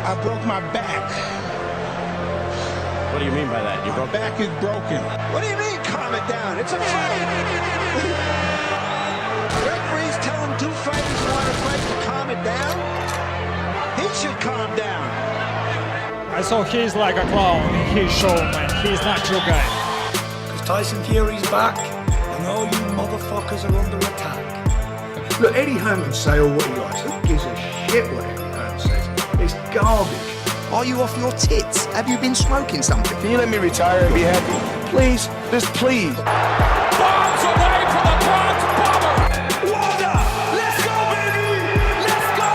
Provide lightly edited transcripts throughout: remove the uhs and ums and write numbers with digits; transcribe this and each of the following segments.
I broke my back. What do you mean by that? My back is broken. What do you mean, calm it down? It's a fight. Referees telling two fighters who want to fight to calm it down. He should calm down. I saw he's like a clown in his show, man. He's not your guy. Because Tyson Fury's back, and all you motherfuckers are under attack. Look, Eddie Hearn can say all what he likes. Who gives a shit what Eddie Hearn says? It's garbage. Are you off your tits? Have you been smoking something? Can you let me retire and be happy? Please, just please. Bombs away from the Bronx Bomber! Wanda! Let's go, baby! Let's go!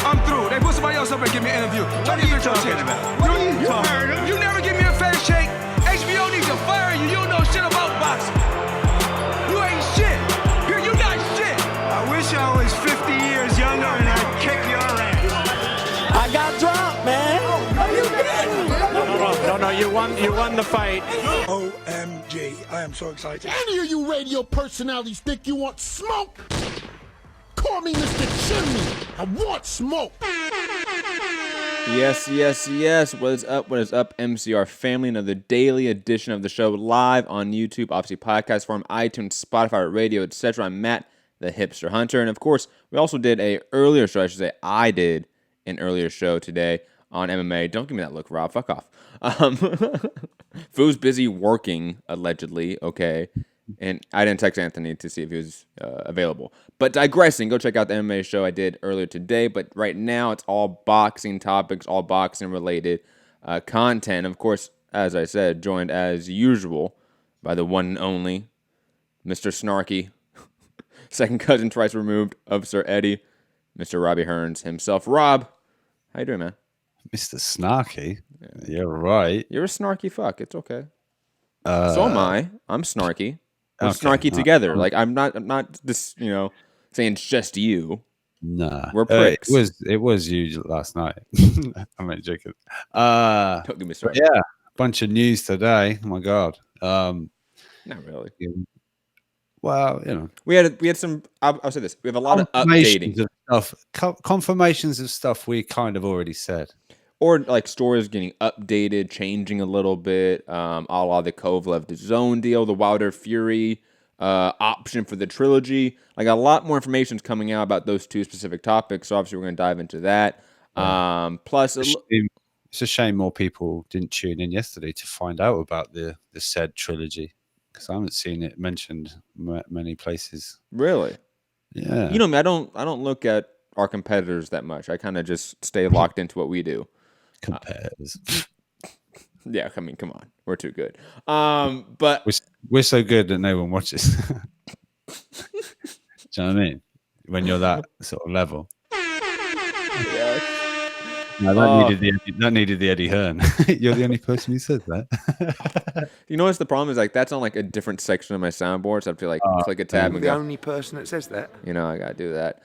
I'm through. They put somebody else up and give me an interview. What are you talking about? What are you talking about? You never give me a fair shake. HBO needs to fire you. You don't know shit about boxing. You ain't shit. You not shit. I wish I was 50 years younger and I'd kick your ass. I got dropped, man. No, you won the fight. OMG. I am so excited. Any of you radio personalities think you want smoke? Call me Mr. Chimney. I want smoke. Yes. What is up, MCR family? Another daily edition of the show live on YouTube, obviously podcast form, iTunes, Spotify, radio, etc. I'm Matt, the Hipster Hunter. And of course, we also did I did an earlier show today on MMA. Don't give me that look, Rob. Fuck off. Foo's busy working, allegedly, okay? And I didn't text Anthony to see if he was available. But digressing, go check out the MMA show I did earlier today. But right now, it's all boxing topics, all boxing-related content. Of course, as I said, joined as usual by the one and only Mr. Snarky, second cousin twice removed of Sir Eddie, Mr. Robbie Hearns himself. Rob, how you doing, man? Mr. Snarky? Yeah, right. You're a snarky fuck. It's okay. So am I. I'm snarky. We're Okay, snarky together. Like I'm not just saying it's just you. Nah, we're pricks. It was you last night. I'm not joking. Don't get me started. Yeah, bunch of news today. Oh my god. Not really. Well, we had some. I'll say this: we have a lot of updating of stuff, confirmations of stuff we kind of already said, or like stories getting updated, changing a little bit. A la the Kovalev DAZN deal, the Wilder Fury option for the trilogy. Like a lot more information is coming out about those two specific topics. So obviously, we're going to dive into that. Plus, it's a shame more people didn't tune in yesterday to find out about the said trilogy. Because I haven't seen it mentioned many places. Really? Yeah. You know me, I don't look at our competitors that much. I kind of just stay locked into what we do. Competitors. Yeah, I mean, come on. We're too good. But we're so good that no one watches. Do you know what I mean? When you're that sort of level. Yeah. No, that needed the Eddie Hearn. You're the only person who said that. You know what's the problem is that's on like a different section of my soundboard, so I have to like click a tab and the go. only person that says that. I gotta do that.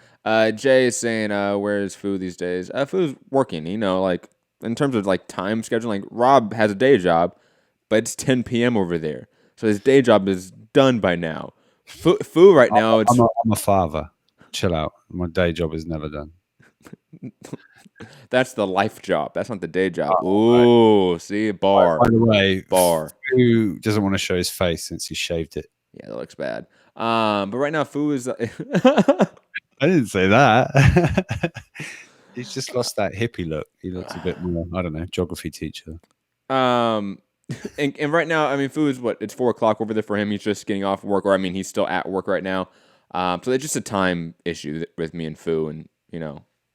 Jay is saying, "Where's Foo these days?" Foo's working. Like in terms of like time scheduling. Like Rob has a day job, but it's 10 p.m. over there, so his day job is done by now. Foo right now. I'm a father. Chill out. My day job is never done. That's the life job. That's not the day job. Ooh, see, bar. By the way, bar. Fu doesn't want to show his face since he shaved it. Yeah, that looks bad. But right now, Fu is. I didn't say that. He's just lost that hippie look. He looks a bit more, I don't know, geography teacher. And right now, I mean, Fu is what? It's 4:00 over there for him. He's just getting off work, or I mean, he's still at work right now. So it's just a time issue with me and Fu, and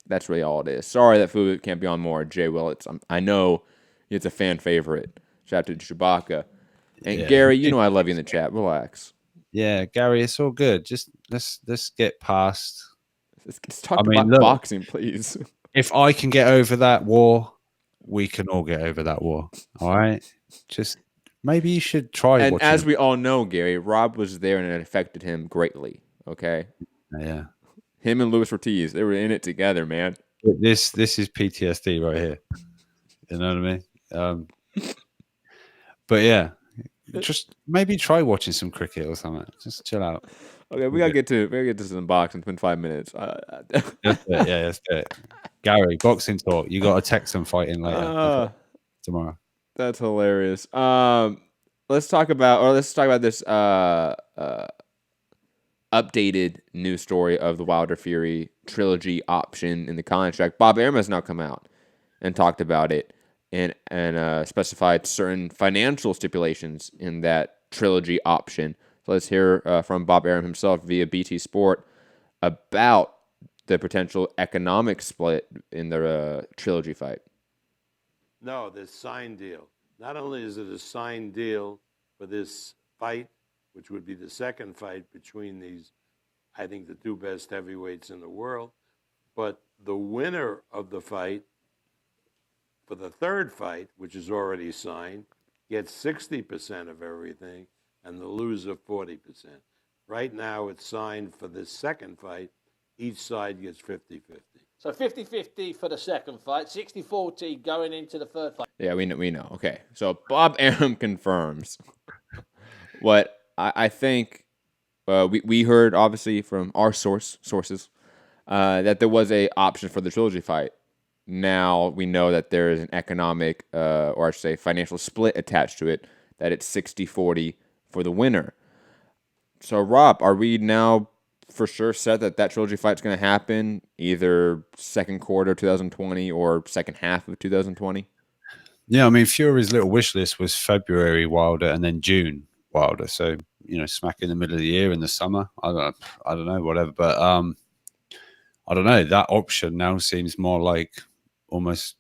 that's really all it is. Sorry that Fu can't be on more. Jay Willits, I know it's a fan favorite. Shout out to Chewbacca. And yeah. Gary, I love you in the chat. Relax. Yeah, Gary, it's all good. Just let's get past. Let's talk about boxing, please. If I can get over that war, we can all get over that war. All right? Just maybe you should try. And as we all know, Gary, Rob was there and it affected him greatly. Okay? Yeah. Him and Luis Ortiz, they were in it together, man. This is PTSD right here. You know what I mean? But yeah, just maybe try watching some cricket or something. Just chill out. Okay, we gotta get to some boxing. It's been 5 minutes. That's it. Yeah, that's it. Gary, boxing talk. You got a Texan fighting later tomorrow. That's hilarious. Let's talk about this updated news story of the Wilder Fury trilogy option in the contract. Bob Arum has now come out and talked about it and specified certain financial stipulations in that trilogy option. So let's hear from Bob Arum himself via BT Sport about the potential economic split in the trilogy fight. No, this signed deal. Not only is it a signed deal for this fight, which would be the second fight between these, I think, the two best heavyweights in the world, but the winner of the fight for the third fight, which is already signed, gets 60% of everything, and the loser 40%. Right now, it's signed for this second fight. Each side gets 50-50. So 50-50 for the second fight, 60-40 going into the third fight. Yeah, we know. Okay, so Bob Arum confirms what I think we heard, obviously, from our sources, that there was a option for the trilogy fight. Now we know that there is an economic, or I should say financial split attached to it, that it's 60-40 for the winner. So, Rob, are we now for sure set that trilogy fight's going to happen either second quarter 2020 or second half of 2020? Yeah, I mean, Fury's little wish list was February Wilder and then June Wilder. So, smack in the middle of the year in the summer. I don't know, whatever. But I don't know. That option now seems more like almost,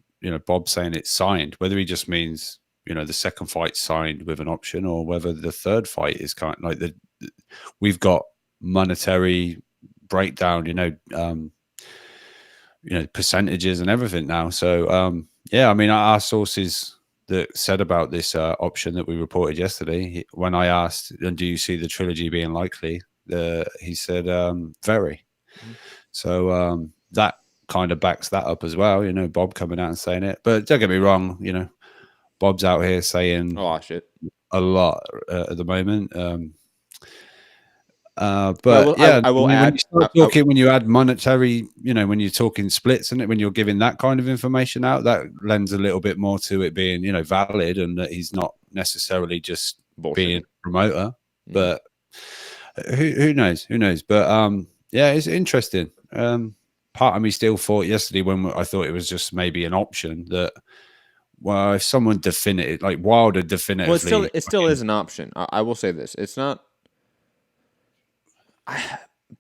Bob saying it's signed. Whether he just means, the second fight signed with an option, or whether the third fight is kind of like we've got monetary breakdown, percentages and everything now. So, yeah, I mean, our sources that said about this option that we reported yesterday, when I asked, and do you see the trilogy being likely? He said, very. Mm-hmm. So that kind of backs that up as well. Bob coming out and saying it. But don't get me wrong, Bob's out here saying shit a lot at the moment. But well, yeah, I will add. When you add monetary, when you're talking splits and when you're giving that kind of information out, that lends a little bit more to it being, valid, and that he's not necessarily just being a promoter. Mm. But who knows? Who knows? But yeah, it's interesting. Part of me still thought yesterday when I thought it was just maybe an option that. Well, if someone definitive, like Wilder definitively... Well, it still is an option. I will say this. It's not...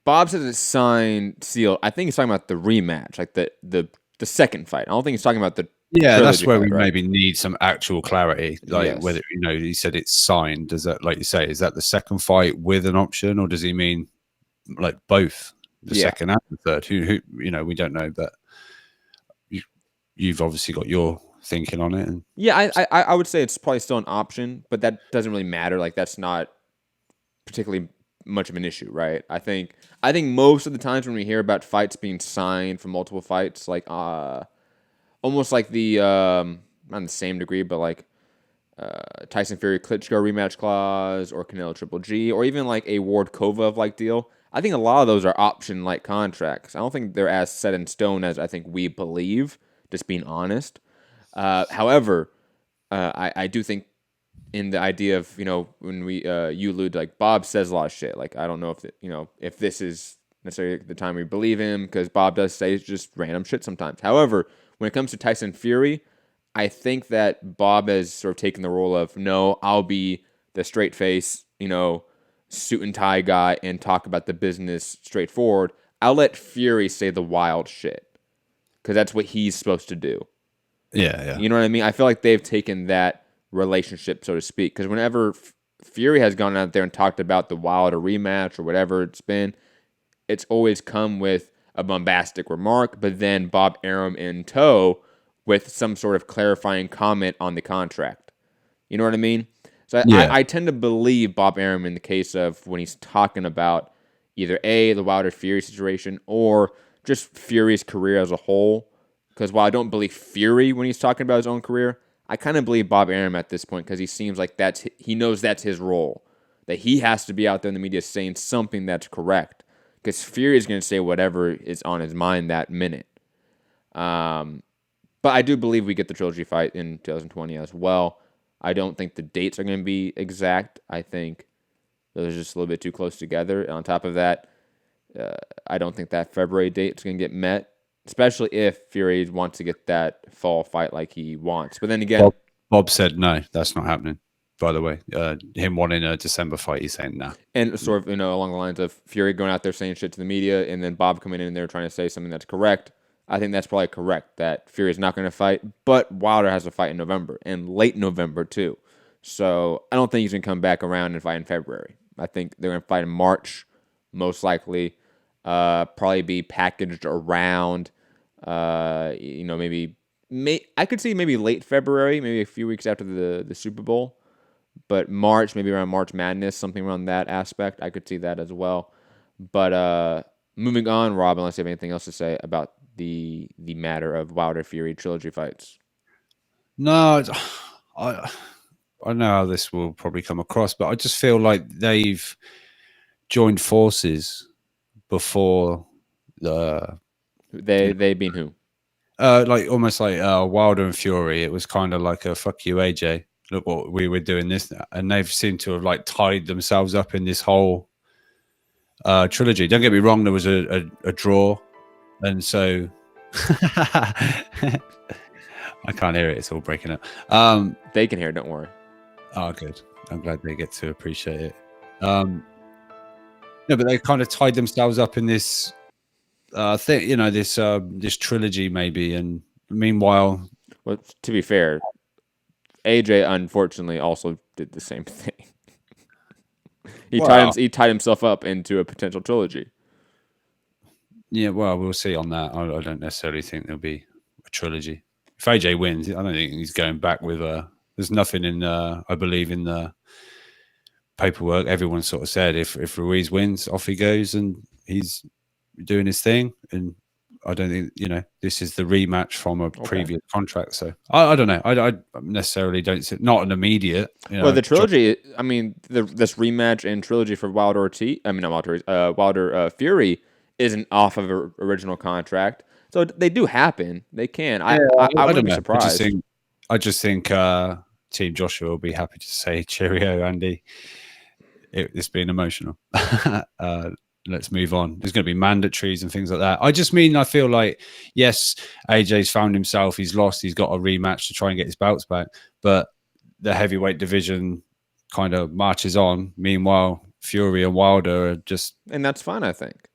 Bob says it's signed, sealed. I think he's talking about the rematch, like the second fight. I don't think he's talking about the... Yeah, that's where we maybe need some actual clarity. Like whether, he said it's signed. Does that, like you say, is that the second fight with an option, or does he mean like both? The second and the third? Who we don't know, but you've obviously got your... thinking on it. Yeah, I would say it's probably still an option, but that doesn't really matter. Like, that's not particularly much of an issue, right? I think most of the times when we hear about fights being signed for multiple fights, like almost like the not in the same degree, but like Tyson Fury Klitschko rematch clause, or Canelo Triple G, or even like a Ward Kovalev like deal. I think a lot of those are option like contracts. I don't think they're as set in stone as I think we believe. Just being honest. However, I do think in the idea of, when you allude to, like, Bob says a lot of shit. Like, I don't know if this is necessarily the time we believe him, because Bob does say just random shit sometimes. However, when it comes to Tyson Fury, I think that Bob has sort of taken the role of, no, I'll be the straight face, suit and tie guy and talk about the business straightforward. I'll let Fury say the wild shit, because that's what he's supposed to do. Yeah. You know what I mean? I feel like they've taken that relationship, so to speak, because whenever Fury has gone out there and talked about the Wilder rematch or whatever it's been, it's always come with a bombastic remark, but then Bob Arum in tow with some sort of clarifying comment on the contract. You know what I mean? So I tend to believe Bob Arum in the case of when he's talking about either A, the Wilder Fury situation, or just Fury's career as a whole. Because while I don't believe Fury when he's talking about his own career, I kind of believe Bob Arum at this point because he seems like he knows that's his role, that he has to be out there in the media saying something that's correct because Fury is going to say whatever is on his mind that minute. But I do believe we get the trilogy fight in 2020 as well. I don't think the dates are going to be exact. I think those are just a little bit too close together. And on top of that, I don't think that February date is going to get met, especially if Fury wants to get that fall fight like he wants. But then again, Bob said no, that's not happening. By the way, him wanting a December fight, he's saying no. And sort of, along the lines of Fury going out there saying shit to the media, and then Bob coming in there trying to say something that's correct. I think that's probably correct that Fury is not going to fight, but Wilder has a fight in November and late November too. So I don't think he's going to come back around and fight in February. I think they're going to fight in March, most likely. Probably be packaged around, maybe I could see maybe late February, maybe a few weeks after the Super Bowl, but March, maybe around March Madness, something around that aspect. I could see that as well. But moving on, Rob, unless you have anything else to say about the matter of Wilder Fury trilogy fights. No, I know how this will probably come across, but I just feel like they've joined forces before they being who? Like almost like Wilder and Fury. It was kind of like a fuck you, AJ. Look what we were doing this, and they've seemed to have like tied themselves up in this whole trilogy. Don't get me wrong, there was a draw, and so I can't hear it. It's all breaking up. They can hear it. Don't worry. Oh, good. I'm glad they get to appreciate it. No, but they kind of tied themselves up in this thing, this trilogy maybe. And meanwhile, well, to be fair, AJ unfortunately also did the same thing. He tied himself up into a potential trilogy. Yeah, well, we'll see on that. I don't necessarily think there'll be a trilogy. If AJ wins, I don't think he's going back with there's nothing in I believe in the paperwork. Everyone sort of said if Ruiz wins, off he goes and he's doing his thing. And I don't think this is the rematch from a previous contract. So I don't know. I necessarily don't see, not an immediate. Well, the trilogy. I mean, this rematch and trilogy for Wilder Fury isn't off of an original contract. So they do happen. They can. I wouldn't be surprised. I just think Team Joshua will be happy to say cheerio, Andy. It's been emotional. Let's move on. There's going to be mandatories and things like that. I feel like, yes, AJ's found himself. He's lost. He's got a rematch to try and get his belts back. But the heavyweight division kind of marches on. Meanwhile, Fury and Wilder are just... And that's fine, I think.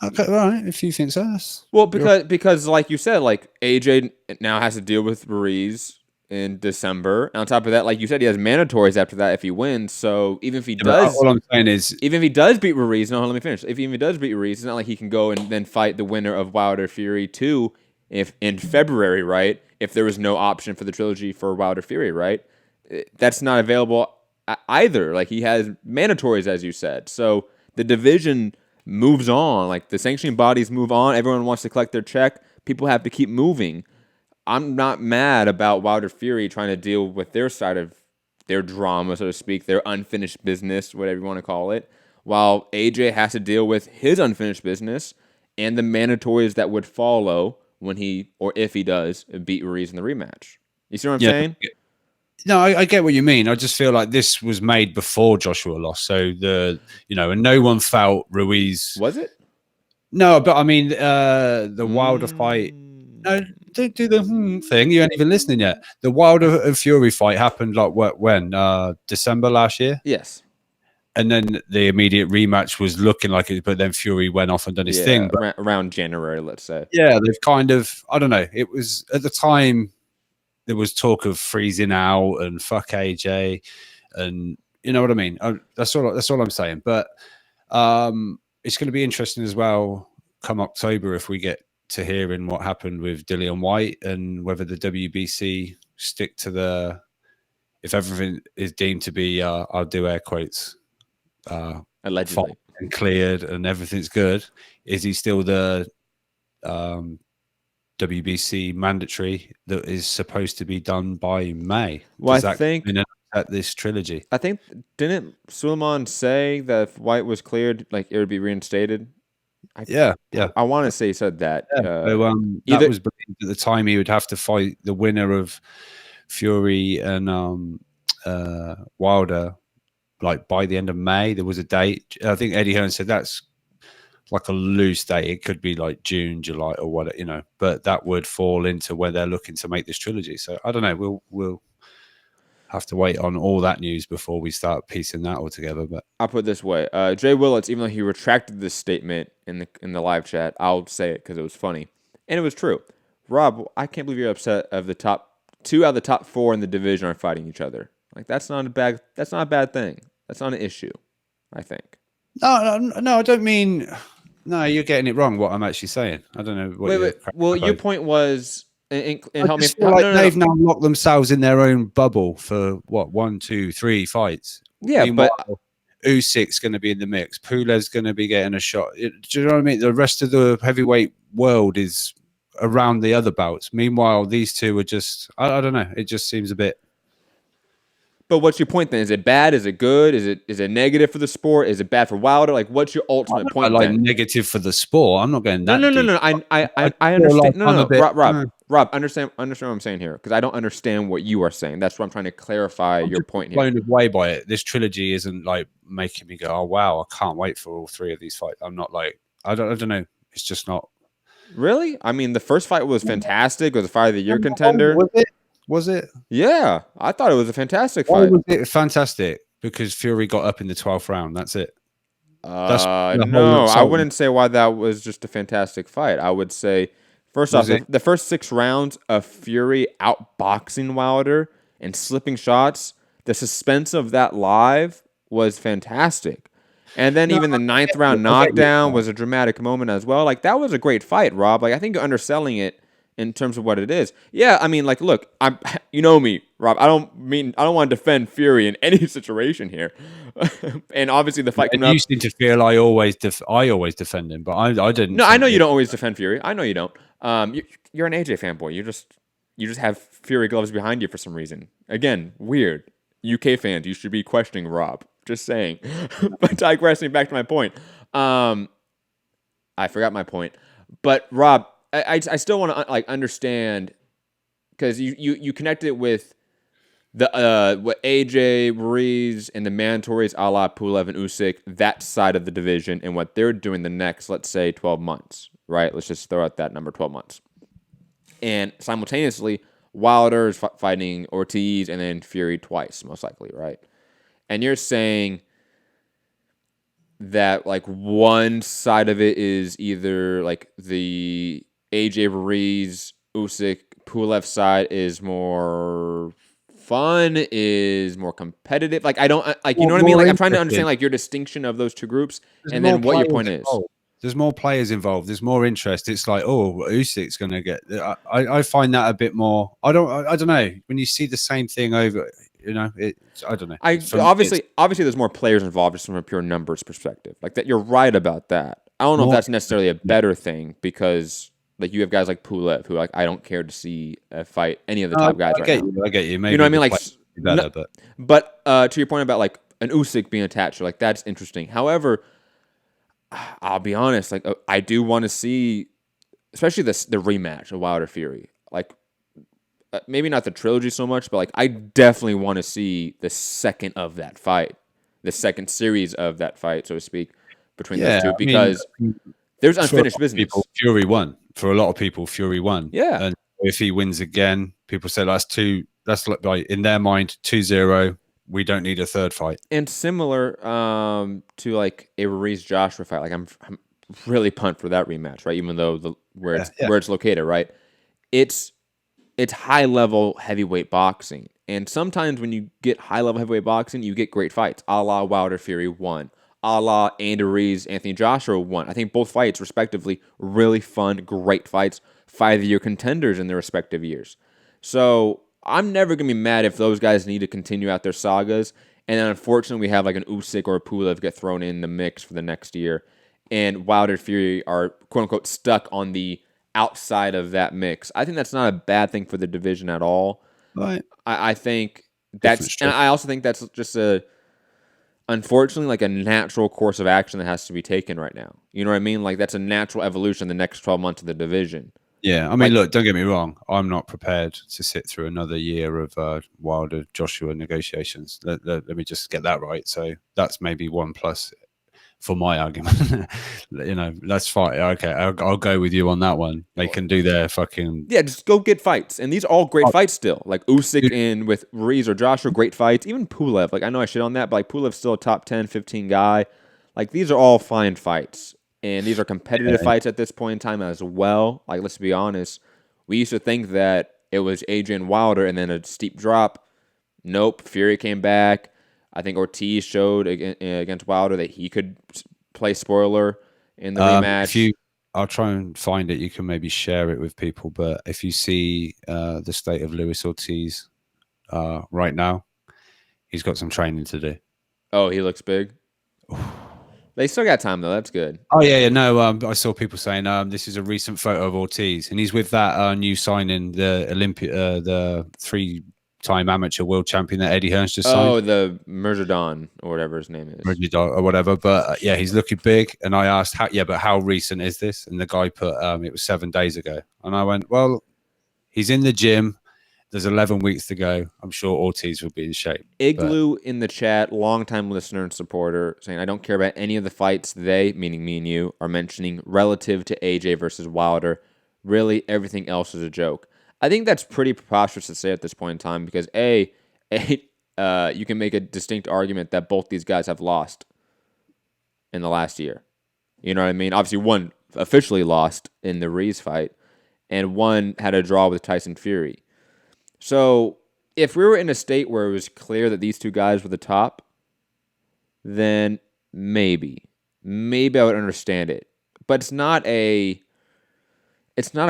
Okay, all right. If you think so. Well, because like you said, like AJ now has to deal with Ruiz in December. And on top of that, like you said, he has mandatories after that if he wins. So even if he does, all I'm saying is, even if he does beat Ruiz, let me finish. If he does beat Ruiz, it's not like he can go and then fight the winner of Wilder Fury 2 if in February, right? If there was no option for the trilogy for Wilder Fury, right? That's not available either. Like he has mandatories, as you said. So the division moves on. Like the sanctioning bodies move on. Everyone wants to collect their check. People have to keep moving. I'm not mad about Wilder Fury trying to deal with their side of their drama, so to speak, their unfinished business, whatever you want to call it, while AJ has to deal with his unfinished business and the mandatories that would follow when he, or if he does, beat Ruiz in the rematch. You see what I'm saying? No, I get what you mean. I just feel like this was made before Joshua lost. So and no one felt Ruiz. Was it? No, but I mean, the Wilder fight. No, don't do the thing. You ain't even listening yet. The Wilder and Fury fight happened like when? December last year? Yes. And then the immediate rematch was looking like it, but then Fury went off and done his thing. But around January, let's say. Yeah, they've kind of, I don't know. It was, at the time, there was talk of freezing out and fuck AJ. And you know what I mean? That's all I'm saying. But it's going to be interesting as well come October if we get to hearing what happened with Dillian White and whether the WBC stick to if everything is deemed to be, I'll do air quotes, allegedly and cleared and everything's good. Is he still the WBC mandatory that is supposed to be done by May. Well, Does I that think at this trilogy? I think didn't Suleiman say that if White was cleared, like it would be reinstated? Yeah. I want to say he said that. So, that was believed at the time he would have to fight the winner of Fury and Wilder, like by the end of May. There was a date. I think Eddie Hearn said that's like a loose date. It could be like June, July, or what, but that would fall into where they're looking to make this trilogy. So I don't know. We'll have to wait on all that news before we start piecing that all together. But I'll put it this way: Jay Willits, even though he retracted this statement in the live chat, I'll say it because it was funny and it was true. Rob, I can't believe you're upset of the top 2 out of the top 4 in the division are fighting each other. Like that's not a bad thing. That's not an issue, I think. No, I don't mean. No, you're getting it wrong. What I'm actually saying, I don't know. Wait. Well, your point was. And help me. They've now locked themselves in their own bubble for what 1, 2, 3 fights. Yeah, meanwhile, Usyk's going to be in the mix. Pulev's going to be getting a shot. Do you know what I mean? The rest of the heavyweight world is around the other bouts. Meanwhile, these two are just. I don't know. It just seems a bit. But what's your point then? Is it bad? Is it good? Is it negative for the sport? Is it bad for Wilder? Like, what's your ultimate point? Like negative for the sport. I'm not going that. No. I understand. No. Rob, understand what I'm saying here because I don't understand what you are saying. That's what I'm trying to clarify your point here. Blown away by it. This trilogy isn't like making me go, oh wow, I can't wait for all 3 of these fights. I'm not like I don't know. It's just not. Really? I mean, the first fight was fantastic. It was a fight of the year contender. Was it? Yeah, I thought it was a fantastic Why fight. was it fantastic? Because Fury got up in the 12th round. That's it. No, I wouldn't say why that was just a fantastic fight. I would say, first off, the first 6 rounds of Fury outboxing Wilder and slipping shots, the suspense of that live was fantastic. And then even the 9th round knockdown was a dramatic moment as well. Like, that was a great fight, Rob. Like, I think you're underselling it in terms of what it is. Yeah, I mean, like, look, you know me, Rob. I don't want to defend Fury in any situation here. And obviously the fight coming up. You seem to feel I always defend him, but I didn't. No, I know you don't always defend Fury. I know you don't. You're an AJ fanboy. You just have Fury gloves behind you for some reason. Again, weird. UK fans, you should be questioning Rob. Just saying. But digressing back to my point. I forgot my point. But Rob, I still want to understand because you connected it with the what AJ, Ruiz, and the mandatories a la Pulev and Usyk, that side of the division, and what they're doing the next, let's say, 12 months, right? Let's just throw out that number, 12 months. And simultaneously, Wilder is fighting Ortiz and then Fury twice, most likely, right? And you're saying that like one side of it is either like the AJ Ruiz, Usyk, Pulev side is more fun, is more competitive. Like I don't like, you know what I mean? Like I'm trying to understand like your distinction of those two groups, and then what your point is. There's more players involved. There's more interest. It's like, oh, Usyk's going to get. I find that a bit more. I don't know. When you see the same thing over, I don't know. Obviously, there's more players involved just from a pure numbers perspective. Like that, you're right about that. I don't know if that's necessarily a better thing because like you have guys like Pulev who like I don't care to see fight any of the top guys right now. I get you. Maybe you know what I mean? Like better, but to your point about like an Usyk being attached, like that's interesting. However, I'll be honest, like I do want to see, especially the rematch of Wilder Fury. Like maybe not the trilogy so much, but like I definitely want to see the second of that fight, the second series of that fight, so to speak, between those two, because there's unfinished business. Fury won. For a lot of people, Fury won. Yeah, and if he wins again, people say that's two. That's like in their mind 2-0. We don't need a third fight. And similar to like a Ruiz Joshua fight, like I'm really pumped for that rematch, right? Even though where it's located, right? It's high level heavyweight boxing, and sometimes when you get high level heavyweight boxing, you get great fights. A la Wilder Fury 1, a la Andy Ruiz, Anthony Joshua 1. I think both fights, respectively, really fun, great fights, 5-year contenders in their respective years. So I'm never going to be mad if those guys need to continue out their sagas. And then unfortunately, we have like an Usyk or a Pulev get thrown in the mix for the next year. And Wilder and Fury are, quote unquote, stuck on the outside of that mix. I think that's not a bad thing for the division at all. Right. I think that's, and I also think that's just unfortunately, like a natural course of action that has to be taken right now. You know what I mean? Like that's a natural evolution the next 12 months of the division. Yeah, I mean, look, don't get me wrong. I'm not prepared to sit through another year of Wilder Joshua negotiations. Let me just get that right. So that's maybe one plus for my argument. That's fine. Okay, I'll go with you on that one. They can do their fucking just go get fights, and these are all great fights still. Like Usyk and with Ruiz or Joshua, great fights. Even Pulev. Like I know I shit on that, but like Pulev's still a top 10, 15 guy. Like these are all fine fights. And these are competitive fights at this point in time as well. Like, let's be honest. We used to think that it was AJ and Wilder and then a steep drop. Nope. Fury came back. I think Ortiz showed against Wilder that he could play spoiler in the rematch. I'll try and find it. You can maybe share it with people. But if you see the state of Luis Ortiz right now, he's got some training to do. Oh, he looks big? They still got time, though. That's good. Oh, yeah. No, I saw people saying this is a recent photo of Ortiz, and he's with that new signing, the three-time amateur world champion that Eddie Hearns just signed. Oh, the Merjadon, or whatever his name is. Merjadon or whatever. But, yeah, he's looking big. And I asked, but how recent is this? And the guy put, it was 7 days ago. And I went, well, he's in the gym. There's 11 weeks to go. I'm sure Ortiz will be in shape. Igloo in the chat, longtime listener and supporter, saying, I don't care about any of the fights they, meaning me and you, are mentioning relative to AJ versus Wilder. Really, everything else is a joke. I think that's pretty preposterous to say at this point in time because, you can make a distinct argument that both these guys have lost in the last year. You know what I mean? Obviously, one officially lost in the Ruiz fight, and one had a draw with Tyson Fury. So, if we were in a state where it was clear that these two guys were the top, then maybe I would understand it. But it's not a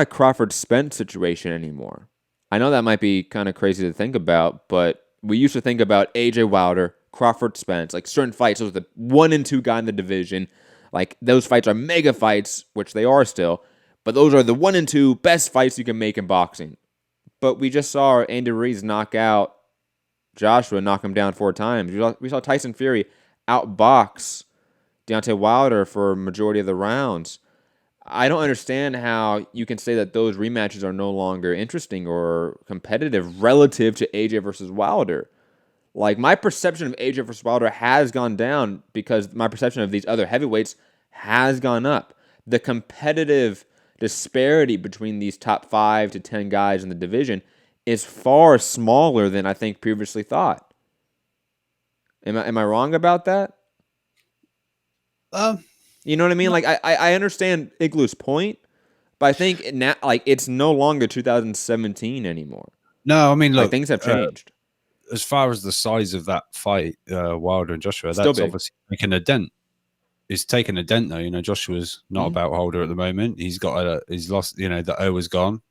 Crawford Spence situation anymore. I know that might be kind of crazy to think about, but we used to think about AJ Wilder, Crawford Spence, like certain fights. Those were the 1 and 2 guy in the division. Like those fights are mega fights, which they are still, but those are the 1 and 2 best fights you can make in boxing. But we just saw Andy Ruiz knock out Joshua, knock him down 4 times. We saw Tyson Fury outbox Deontay Wilder for a majority of the rounds. I don't understand how you can say that those rematches are no longer interesting or competitive relative to AJ versus Wilder. Like, my perception of AJ versus Wilder has gone down because my perception of these other heavyweights has gone up. The competitive disparity between these top 5 to 10 guys in the division is far smaller than I think previously thought. Am I wrong about that? You know what I mean? Like I understand Igloo's point, but I think now it's no longer 2017 anymore. No, I mean, look, things have changed. As far as the size of that fight, Wilder and Joshua, Still that's big. obviously making a dent. It's taken a dent though. You know, Joshua's not a bout holder at the moment. He's lost. You know, the O is gone.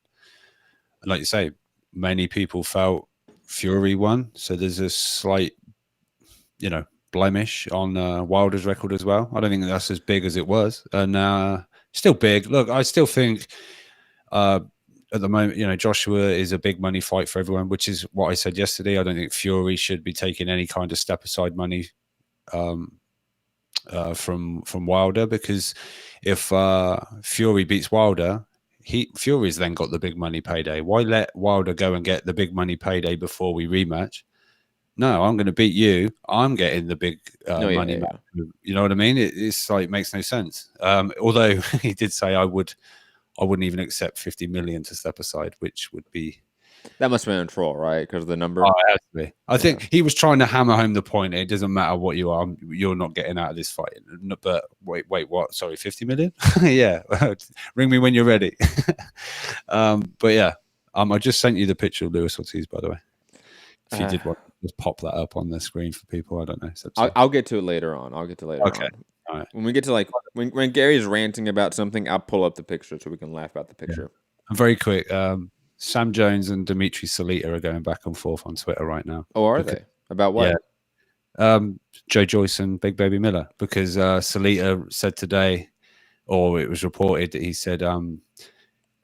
And like you say, many people felt Fury won, so there's a slight, blemish on Wilder's record as well. I don't think that's as big as it was, and still big. Look, I still think at the moment, Joshua is a big money fight for everyone, which is what I said yesterday. I don't think Fury should be taking any kind of step aside money from Wilder, because if Fury beats Wilder, Fury's then got the big money payday. Why let Wilder go and get the big money payday before we rematch? No, I'm going to beat you. I'm getting the big money. Yeah. You know what I mean? It's like, makes no sense. Although he did say I wouldn't even accept 50 million to step aside, which would be. That must have been a troll, right? Because of the number. Oh, it has to be. I think he was trying to hammer home the point. It doesn't matter what you are. You're not getting out of this fight. But wait, what? Sorry, 50 million? Yeah. Ring me when you're ready. But yeah, I just sent you the picture of Luis Ortiz, by the way. If you did want to just pop that up on the screen for people, I don't know. I'll get to it later on. Okay. All right. When we get to when Gary's ranting about something, I'll pull up the picture so we can laugh about the picture. Yeah. And very quick, Sam Jones and Dimitri Salita are going back and forth on Twitter right now. Oh, are they? About what? Yeah. Joe Joyce and Big Baby Miller, because Salita said today, or it was reported that he said,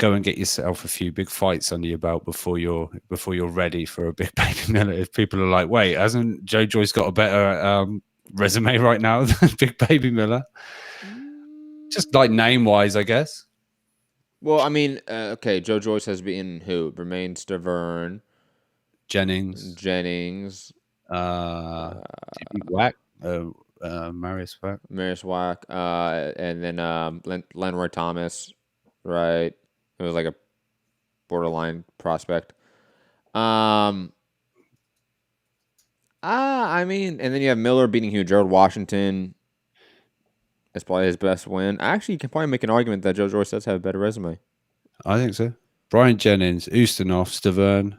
go and get yourself a few big fights under your belt before you're ready for a big baby Miller. If people are like, wait, hasn't Joe Joyce got a better resume right now than Big Baby Miller? Just like name wise, I guess. Well, I mean, okay, Joe Joyce has beaten who? Bermain Stavern, Jennings, Wack, Marius Wack, and then Lenroy Thomas, right? It was like a borderline prospect. I mean, and then you have Miller beating Hugh Gerald Washington. That's probably his best win. Actually, you can probably make an argument that Joe Joyce does have a better resume. I think so. Brian Jennings, Ustinov, Stavern,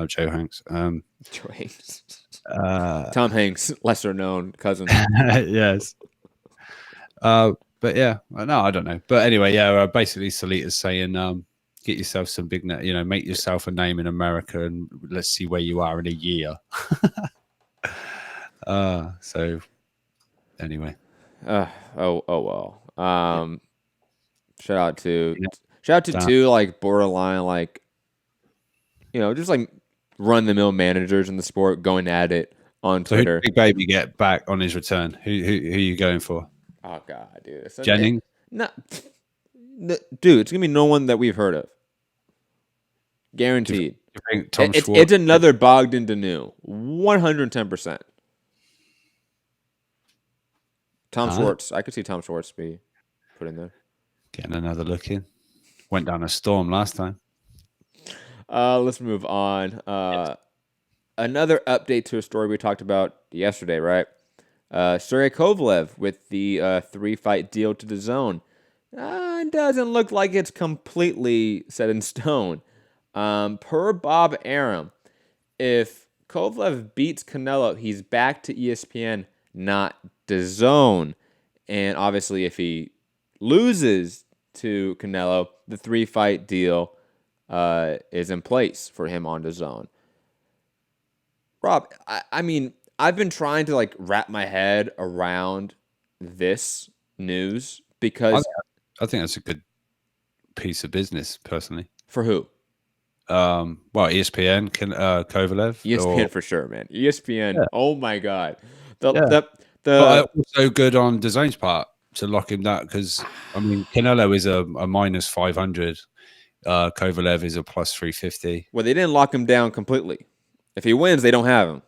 Joe Hanks. Joe Hanks. Tom Hanks, lesser known cousin. Yes. But yeah, no, I don't know. But anyway, yeah, basically Salita's saying, get yourself some big, make yourself a name in America and let's see where you are in a year. So anyway. Oh well. Shout out to two like borderline, like, just like run the mill managers in the sport going at it on Twitter. So who did Big Baby get back on his return? Who are you going for? Oh God, dude. Jennings? No, dude, it's gonna be no one that we've heard of. Guaranteed. You think Tom Schwartz? It's another Bogdan Danu. 110%. Tom Schwartz. I could see Tom Schwartz be put in there. Getting another look in. Went down a storm last time. Let's move on. Another update to a story we talked about yesterday, right? Sergey Kovalev with the 3-fight deal to DAZN. It doesn't look like it's completely set in stone. Per Bob Arum, if Kovalev beats Canelo, he's back to ESPN, not DAZN. And obviously, if he loses to Canelo, the 3-fight deal is in place for him on DAZN. Rob, I mean, I've been trying to like wrap my head around this news because I think that's a good piece of business, personally. For who? Well, ESPN, Kovalev. ESPN for sure, man. ESPN. Yeah. Oh my God. But also good on DAZN's part to lock him that, because I mean Canelo is a minus 500. Kovalev is a plus 350. Well, they didn't lock him down completely. If he wins, they don't have him.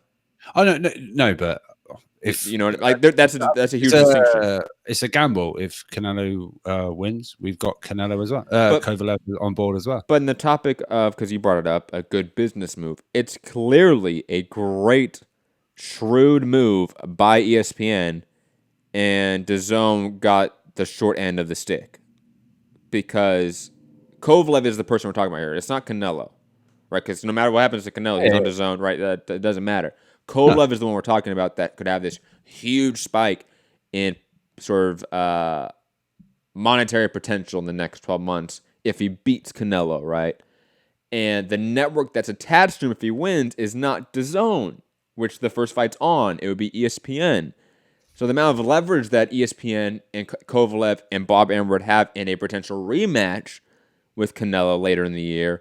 Oh no, but if like that's a huge distinction. It's a gamble. If Canelo wins, we've got Canelo as well. Kovalev on board as well. But in the topic of, because you brought it up, a good business move. It's clearly a great, shrewd move by ESPN, and DAZN got the short end of the stick because Kovalev is the person we're talking about here. It's not Canelo, right? Because no matter what happens to Canelo, he's on DAZN, right? That doesn't matter. Kovalev is the one we're talking about that could have this huge spike in sort of monetary potential in the next 12 months if he beats Canelo, right? And the network that's attached to him if he wins is not DAZN, which the first fight's on. It would be ESPN. So the amount of leverage that ESPN and Kovalev and Bob Arum would have in a potential rematch with Canelo later in the year.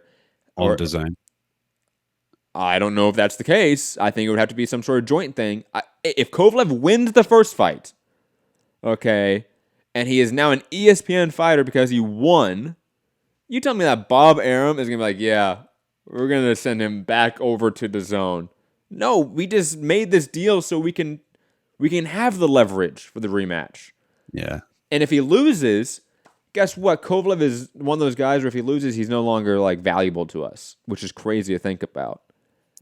On DAZN. I don't know if that's the case. I think it would have to be some sort of joint thing. If Kovalev wins the first fight, okay, and he is now an ESPN fighter because he won, you tell me that Bob Arum is going to be like, yeah, we're going to send him back over to DAZN. No, we just made this deal so we can have the leverage for the rematch. Yeah. And if he loses, guess what? Kovalev is one of those guys where if he loses, he's no longer like valuable to us, which is crazy to think about.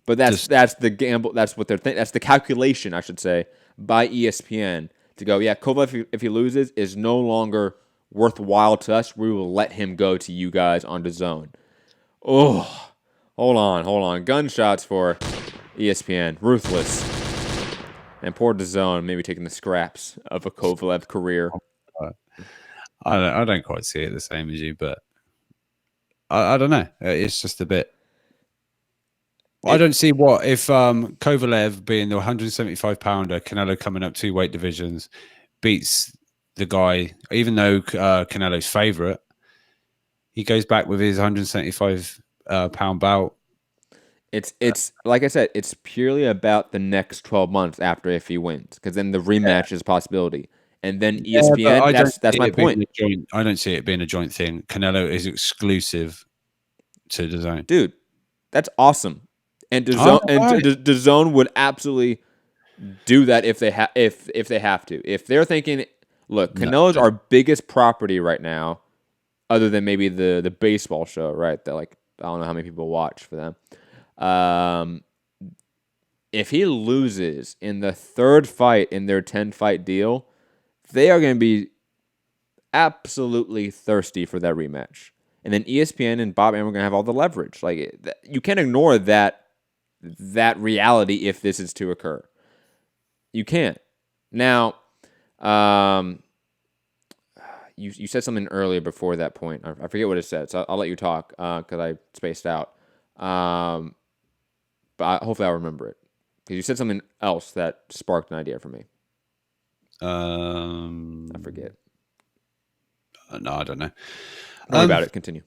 But that's the gamble. That's what they're thinking. That's the calculation, I should say, by ESPN to go, yeah, Kovalev, if he loses, is no longer worthwhile to us. We will let him go to you guys on DAZN. Oh, hold on. Gunshots for ESPN. Ruthless. And poor DAZN maybe taking the scraps of a Kovalev career. I don't quite see it the same as you, but I don't know. It's just a bit. I don't see what if Kovalev being the 175-pounder, Canelo coming up 2 weight divisions, beats the guy, even though Canelo's favorite. he goes back with his 175 pound belt. It's like I said, it's purely about the next 12 months after if he wins, because then the rematch is a possibility, and then ESPN. That's my point. I don't see it being a joint thing. Canelo is exclusive to DAZN. Dude, that's awesome, and DAZN would absolutely do that if they if they have to. If they're thinking, look, Canelo's our biggest property right now, other than maybe the baseball show, right? That like I don't know how many people watch for them. If he loses in the third fight in their 10-fight deal, they are going to be absolutely thirsty for that rematch. And then ESPN and Bob Arum are going to have all the leverage. Like you can't ignore that reality if this is to occur. You can't. Now, you said something earlier before that point. I forget what it said, so I'll let you talk because I spaced out. But hopefully I'll remember it. Because you said something else that sparked an idea for me. I forget. No, I don't know. Don't worry about it. Continue.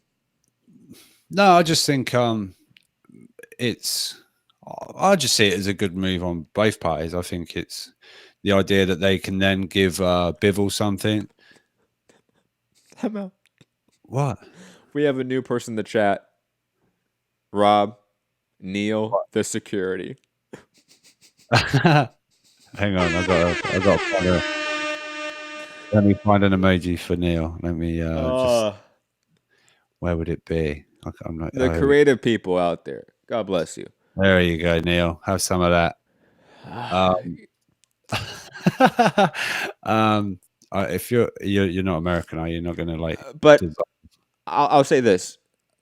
No, I just think I just see it as a good move on both parties. I think it's the idea that they can then give Bivol something. What? We have a new person in the chat. Rob, Neil, the security. Hang on, I got to let me find an emoji for Neil. Let me just. Where would it be? I'm not, the creative people out there. God bless you. There you go, Neil. Have some of that. If you're not American, are you not going to like? But I'll say this,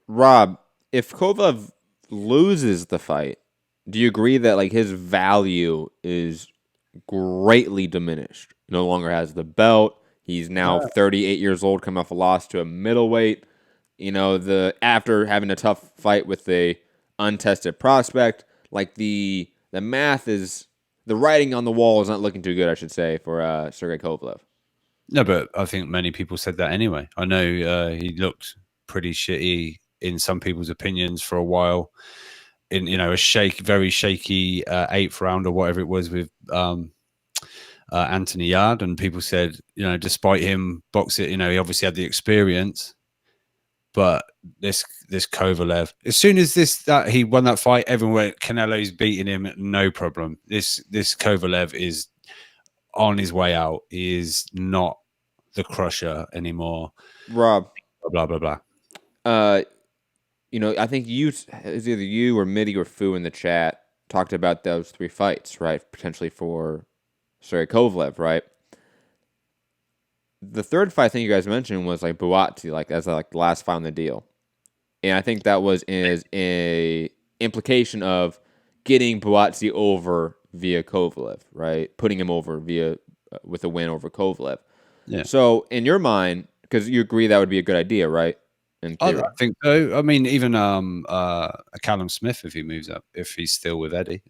Rob. If Kovalev loses the fight, do you agree that like his value is greatly diminished? No longer has the belt. He's now 38 years old, coming off a loss to a middleweight. You know, after having a tough fight with a untested prospect, like the math is, the writing on the wall is not looking too good, I should say, for Sergey Kovalev. No, but I think many people said that anyway. I know he looked pretty shitty in some people's opinions for a while. In a very shaky 8th round or whatever it was with Anthony Yard, and people said, despite him boxing, he obviously had the experience, but this Kovalev, as soon as he won that fight, everyone went, Canelo's beating him, no problem. This Kovalev is on his way out. He is not the crusher anymore. Rob, blah blah blah. I think it's either you or Mitty or Fu in the chat talked about those 3 fights, right? Potentially for Sergey Kovalev, right? The third fight I think you guys mentioned was like Buatsi, like as like the last fight on the deal, and I think that was a implication of getting Buatsi over via Kovalev, right? Putting him over with a win over Kovalev. Yeah. So in your mind, because you agree that would be a good idea, right? I think so. I mean, even Callum Smith, if he moves up, if he's still with Eddie,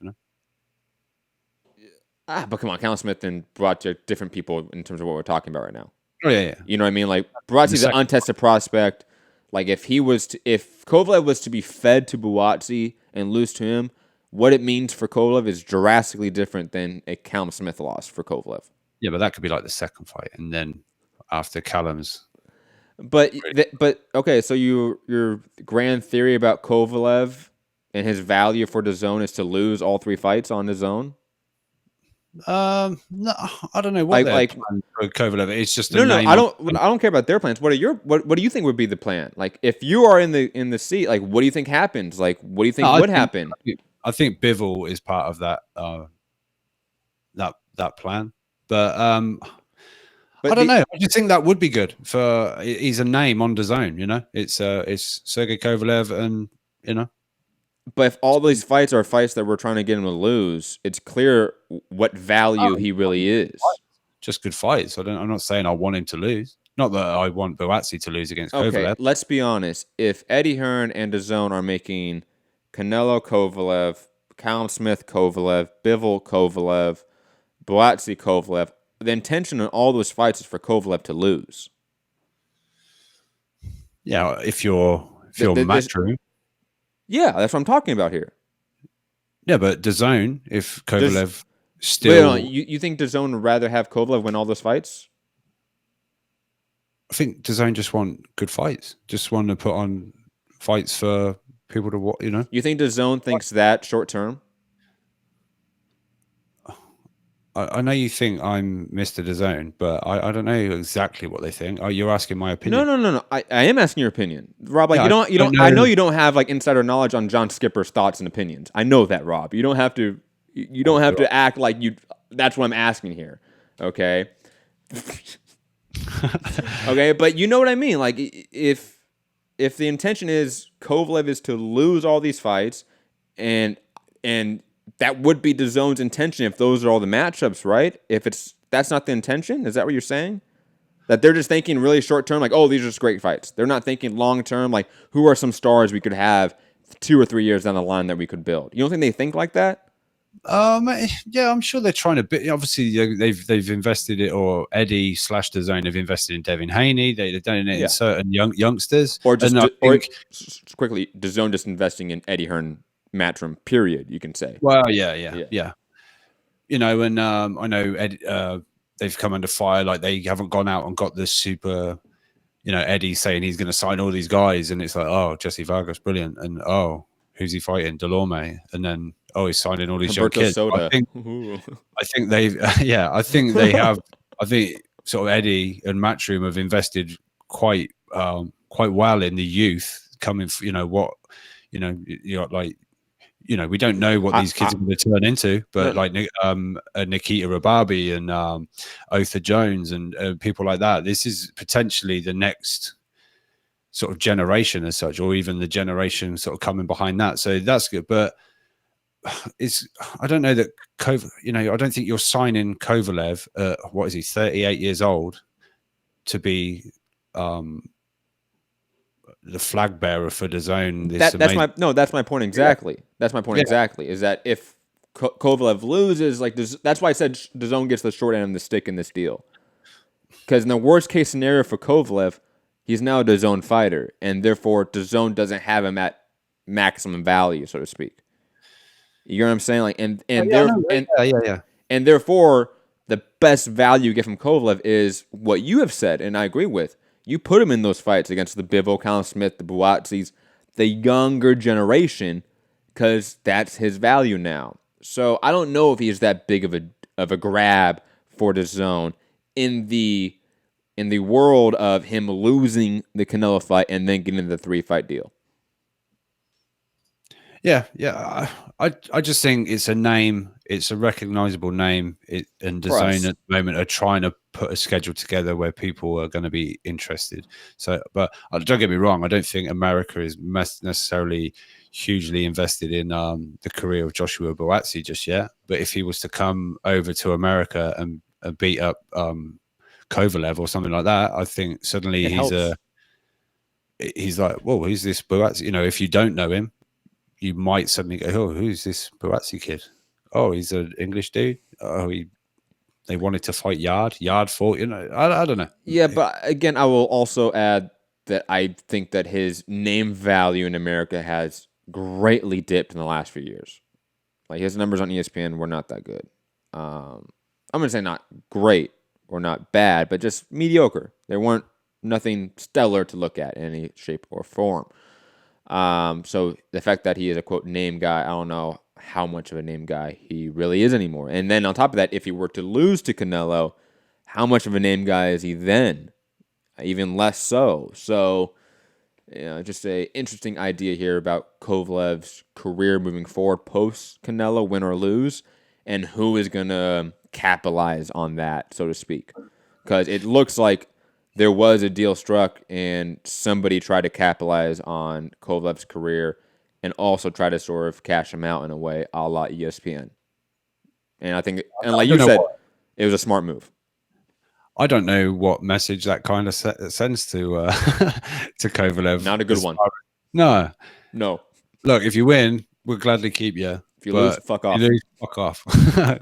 But come on, Callum Smith and Buatsi are different people in terms of what we're talking about right now. Oh yeah. You know what I mean? Like Buatsi's the untested prospect. Like if Kovalev was to be fed to Buatsi and lose to him, what it means for Kovalev is drastically different than a Callum Smith loss for Kovalev. Yeah, but that could be like the second fight, and then after Callum's. But okay, so your grand theory about Kovalev and his value for DAZN is to lose all 3 fights on DAZN? No, I don't know what like for Kovalev. It's just no. I don't care about their plans. What do you think would be the plan? Like if you are in the seat, like what do you think happens? Like what do you think would happen? I think Bivol is part of that that plan, but I don't know. I just think that would be good for. He's a name on DAZN, It's Sergey Kovalev, and But if all these fights are fights that we're trying to get him to lose, it's clear what value he really is. Just good fights. I'm not saying I want him to lose. Not that I want Buatsi to lose against Kovalev. Okay, let's be honest. If Eddie Hearn and DAZN are making Canelo-Kovalev, Callum Smith Kovalev, Bivol Kovalev, Buatsi Kovalev, the intention in all those fights is for Kovalev to lose. Yeah, if you're Matchroom. Yeah, that's what I'm talking about here. Yeah, but DAZN, if Kovalev still... Wait, you think DAZN would rather have Kovalev win all those fights? I think DAZN just want good fights. Just want to put on fights for people to watch, You think DAZN thinks that short term? I know you think I'm Mr. DAZN, but I don't know exactly what they think. You're asking my opinion. No. I am asking your opinion, Rob. Like, yeah, you don't. I know you don't have like insider knowledge on John Skipper's thoughts and opinions. I know that, Rob. You don't have to. You don't have to act like you. That's what I'm asking here. Okay. Okay, but you know what I mean. Like, if the intention is Kovalev is to lose all these fights, and that would be DAZN's intention if those are all the matchups, right? If that's not the intention, is that what you're saying? That they're just thinking really short term, like, oh, these are just great fights. They're not thinking long term, like, who are some stars we could have 2 or 3 years down the line that we could build? You don't think they think like that? Yeah, I'm sure they're trying to. Obviously, they've invested it, or Eddie / DAZN have invested in Devin Haney. They've done it in certain youngsters, or just quickly, DAZN just investing in Eddie Hearn. Matchroom, period. You can say. Well, yeah. And I know they've come under fire. Like, they haven't gone out and got this super. Eddie saying he's going to sign all these guys, and it's like, oh, Jesse Vargas, brilliant, and oh, who's he fighting? Delorme, and then he's signing all these young kids. I think they've. I think they have. I think sort of Eddie and Matchroom have invested quite well in the youth coming. We don't know what these kids are going to turn into, but Nikita Rababi and Otha Jones and people like that, this is potentially the next sort of generation as such, or even the generation sort of coming behind that. So that's good. But I don't know that I don't think you're signing Kovalev, what is he, 38 years old, to be the flag bearer for DAZN. That's my point exactly. Yeah. That's my point exactly. Is that if Kovalev loses, like, that's why I said DAZN gets the short end of the stick in this deal. Because in the worst case scenario for Kovalev, he's now a DAZN fighter, and therefore DAZN doesn't have him at maximum value, so to speak. You know what I'm saying? Like, and therefore, the best value you get from Kovalev is what you have said, and I agree with. You put him in those fights against the Bivol, Callum Smith, the Buatzis, the younger generation, because that's his value now. So I don't know if he's that big of a grab for DAZN in the world of him losing the Canelo fight and then getting the 3-fight deal. Yeah. I just think it's a name. It's a recognizable name. And DAZN at the moment are trying to put a schedule together where people are going to be interested. So, but don't get me wrong. I don't think America is necessarily hugely invested in the career of Joshua Buatsi just yet. But if he was to come over to America and beat up Kovalev or something like that, I think suddenly he's like, whoa, who's this Buatsi? If you don't know him, you might suddenly go, oh, who's this Buatsi kid? Oh, he's an English dude. Oh, they wanted to fight Yard fought, I don't know. Yeah, but again, I will also add that I think that his name value in America has greatly dipped in the last few years. Like, his numbers on ESPN were not that good. I'm going to say not great or not bad, but just mediocre. They weren't nothing stellar to look at in any shape or form. So the fact that he is a, quote, name guy, I don't know how much of a name guy he really is anymore. And then on top of that, if he were to lose to Canelo, how much of a name guy is he then? Even less so. So, just a interesting idea here about Kovalev's career moving forward post Canelo, win or lose, and who is going to capitalize on that, so to speak. Because it looks like there was a deal struck and somebody tried to capitalize on Kovalev's career and also try to sort of cash him out in a way a la ESPN. And I think, and like you said, it was a smart move. I don't know what message that kind of sends to Kovalev. Not a good one. No. Look, if you win, we'll gladly keep you. If you lose, fuck off. If you lose, fuck off.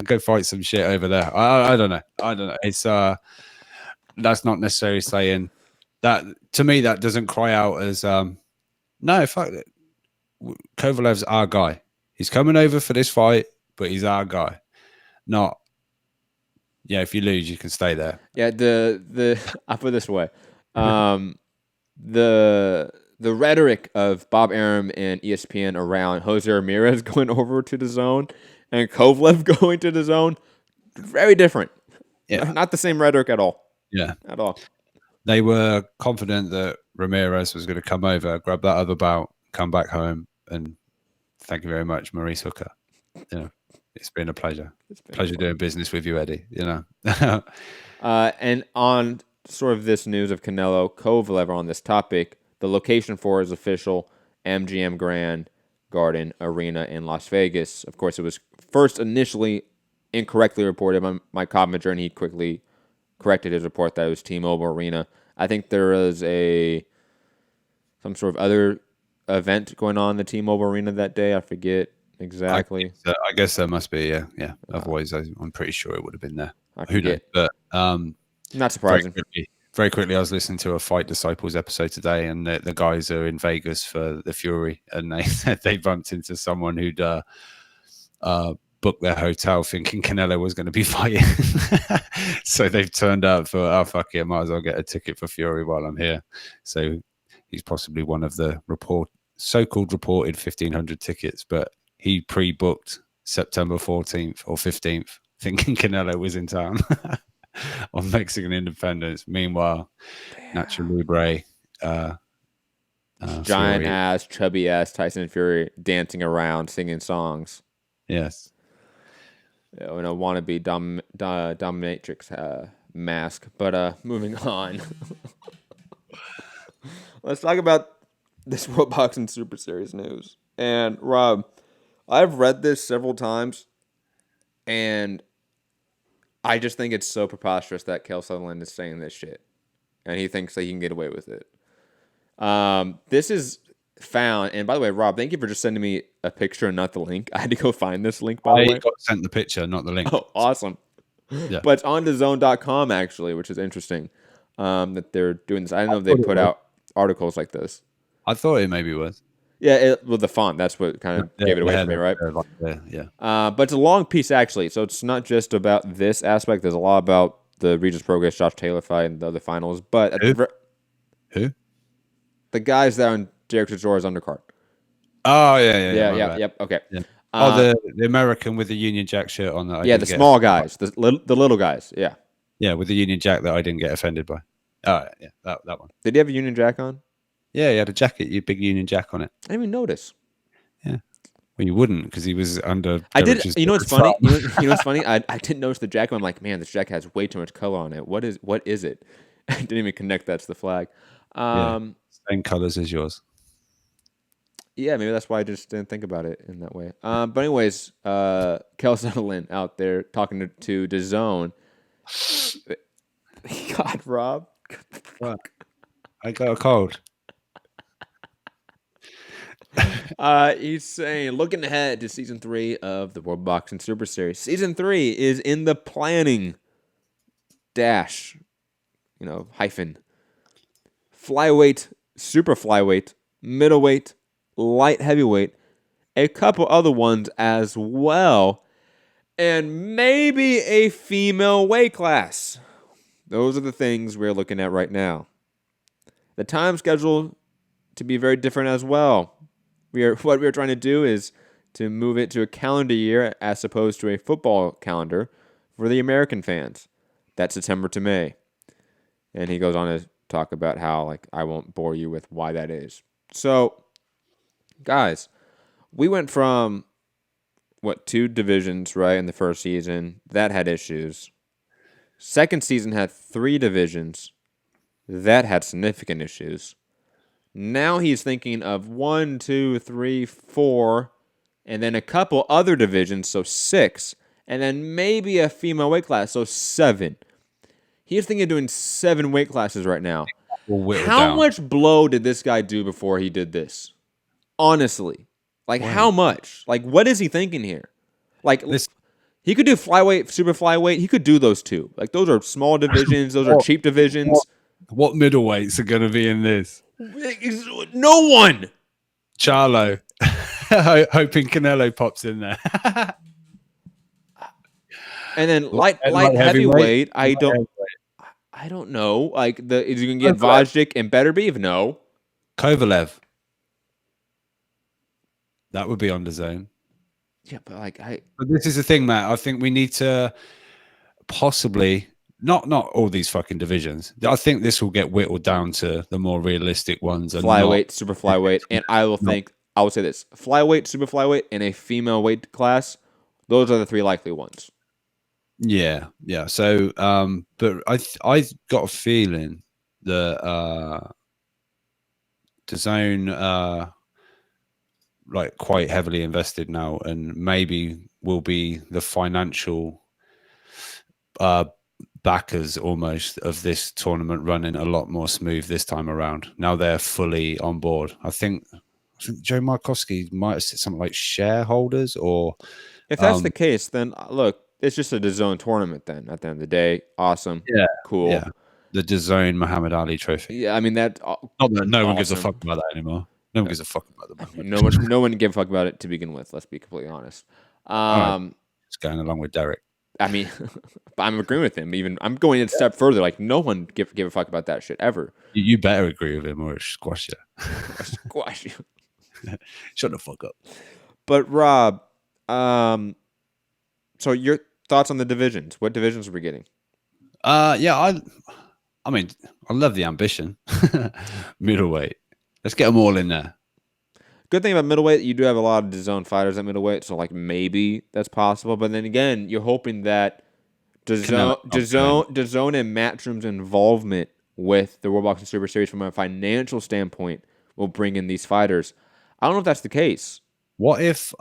Go fight some shit over there. I don't know. It's that's not necessarily saying that to me that doesn't cry out as no, fuck it. Kovalev's our guy. He's coming over for this fight, but he's our guy. Not, yeah, if you lose, you can stay there. Yeah, I'll put it this way. The rhetoric of Bob Arum and ESPN around Jose Ramirez going over to the zone and Kovalev going to the zone, very different. Yeah. Not the same rhetoric at all. Yeah. At all. They were confident that Ramirez was going to come over, grab that other bout, come back home, and thank you very much, Maurice Hooker. You know, it's been a pleasure. Pleasure doing business with you, Eddie. You know. And on sort of this news of Canelo-Kovalev on this topic, the location for his official MGM Grand Garden Arena in Las Vegas. Of course, it was first initially incorrectly reported by Mike Coppinger, and he quickly corrected his report that it was T-Mobile Arena. I think there was some sort of other event going on in the T-Mobile Arena that day. I forget exactly. I guess there must be, yeah. Otherwise, I'm pretty sure it would have been there. I Who knows? forget. But not surprising. Very quickly, I was listening to a Fight Disciples episode today, and the guys are in Vegas for the Fury, and they said they bumped into someone who'd booked their hotel thinking Canelo was going to be fighting. So they've turned out for, oh, fuck it, I might as well get a ticket for Fury while I'm here. So he's possibly one of the so-called reported 1,500 tickets, but he pre-booked September 14th or 15th thinking Canelo was in town. On Mexican independence. Meanwhile, Nacho Libre, giant Fury. ass, chubby ass Tyson Fury dancing around, singing songs. Yes. In a wannabe dominatrix mask. But moving on. Let's talk about this World Boxing Super Series news. And Rob, I've read this several times, and I just think it's so preposterous that Kel Sutherland is saying this shit, and he thinks that he can get away with it. This is found, and by the way, Rob, thank you for just sending me a picture and not the link. I had to go find this link, by the way. I got sent the picture, not the link. Oh, awesome. Yeah. But it's on DAZN.com, actually, which is interesting that they're doing this. I don't know if they put out articles like this. I thought it maybe was. Yeah, with the font. That's what kind of gave it away for me, right? Yeah. But it's a long piece, actually. So it's not just about this aspect. There's a lot about the Regis Prograis, Josh Taylor fight, and the other finals. But Who? The guys that are on Derek Chichora's undercard. Oh, yeah. Yep. Okay. Yeah. The American with the Union Jack shirt on. That the small guys, the little guys. Yeah. Yeah, with the Union Jack that I didn't get offended by. Oh, yeah, that one. Did he have a Union Jack on? Yeah, he had a jacket, big Union Jack on it. I didn't even notice. Yeah. Well, you wouldn't, because he was under. I did. You know what's funny? You know what's funny? I didn't notice the jacket. I'm like, man, this jacket has way too much color on it. What is it? I didn't even connect that to the flag. Same colors as yours. Yeah, maybe that's why I just didn't think about it in that way. But anyways, Kel Sutherland out there talking to DAZN. God, Rob. What? I got a cold. He's saying, looking ahead to season 3 of the World Boxing Super Series. Season 3 is in the planning dash, hyphen. Flyweight, super flyweight, middleweight, light heavyweight, a couple other ones as well, and maybe a female weight class. Those are the things we're looking at right now. The time schedule to be very different as well. What we're trying to do is to move it to a calendar year as opposed to a football calendar for the American fans. That's September to May. And he goes on to talk about how, I won't bore you with why that is. So, guys, we went from, 2 divisions, right, in the first season. That had issues. Second season had 3 divisions. That had significant issues. Now he's thinking of 1, 2, 3, 4, and then a couple other divisions, so 6, and then maybe a female weight class, so 7. He's thinking of doing 7 weight classes right now. How much blow did this guy do before he did this? Honestly. How much? What is he thinking here? He could do flyweight, super flyweight. He could do those 2. Those are small divisions. Those are cheap divisions. What middleweights are going to be in this? No one. Charlo. Hoping Canelo pops in there. And then light heavyweight, I don't know. Like is you can get Vajic and Better Beef? No. Kovalev. That would be on the zone. Yeah, but But this is the thing, Matt. I think we need to possibly not all these fucking divisions. I think this will get whittled down to the more realistic ones. Flyweight, super flyweight, and I will say this: flyweight, super flyweight, and a female weight class. Those are the three likely ones. Yeah. So, but I got a feeling that DAZN like quite heavily invested now, and maybe will be the financial backers almost of this tournament running a lot more smooth this time around. Now they're fully on board. I think Joe Markowski might have said something like shareholders, or if that's the case, then look, it's just a DAZN tournament. Then at the end of the day, awesome, cool. Yeah, the DAZN Muhammad Ali Trophy. Yeah, I mean that. Not that no one gives a fuck about that anymore. No one gives a fuck about the no one gave a fuck about it to begin with. Let's be completely honest. Just going along with Derek. I mean, I'm agreeing with him. Even I'm going a step further. Like no one give a fuck about that shit ever. You better agree with him, or squash you. Squash you. Shut the fuck up. But Rob, so your thoughts on the divisions? What divisions are we getting? Yeah, I mean, I love the ambition. Middleweight. Let's get them all in there. Good thing about middleweight, you do have a lot of DAZN fighters at middleweight, so like maybe that's possible. But then again, you're hoping that DAZN and Matchroom's involvement with the World Boxing Super Series from a financial standpoint will bring in these fighters. I don't know if that's the case. What if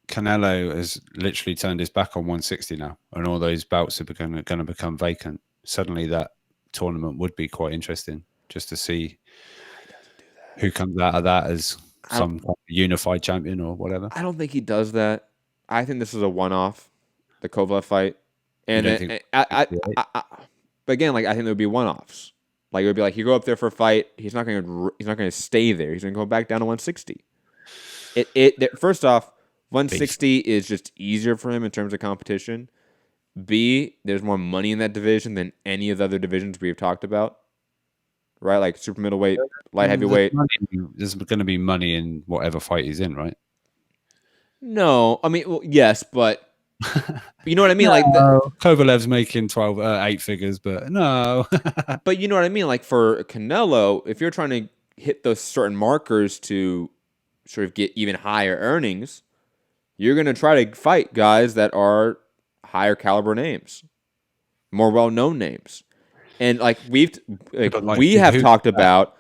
Canelo has literally turned his back on 160 now, and all those bouts are going to become vacant? Suddenly, that tournament would be quite interesting, just to see who comes out of that as some unified champion or whatever. I don't think he does that. I think this is a one-off, the Kovalev fight, and but again, like I think there would be one-offs. Like it would be like you go up there for a fight, he's not going to stay there. He's going to go back down to 160. First off, 160 is just easier for him in terms of competition. B, there's more money in that division than any of the other divisions we've talked about. Right? Like super middleweight, light heavyweight. There's going to be money in whatever fight he's in, right? No. I mean, well, yes, but you know what I mean? Like Kovalev's making 8 figures, but no. But you know what I mean? Like for Canelo, if you're trying to hit those certain markers to sort of get even higher earnings, you're going to try to fight guys that are higher caliber names, more well-known names. And like we have talked about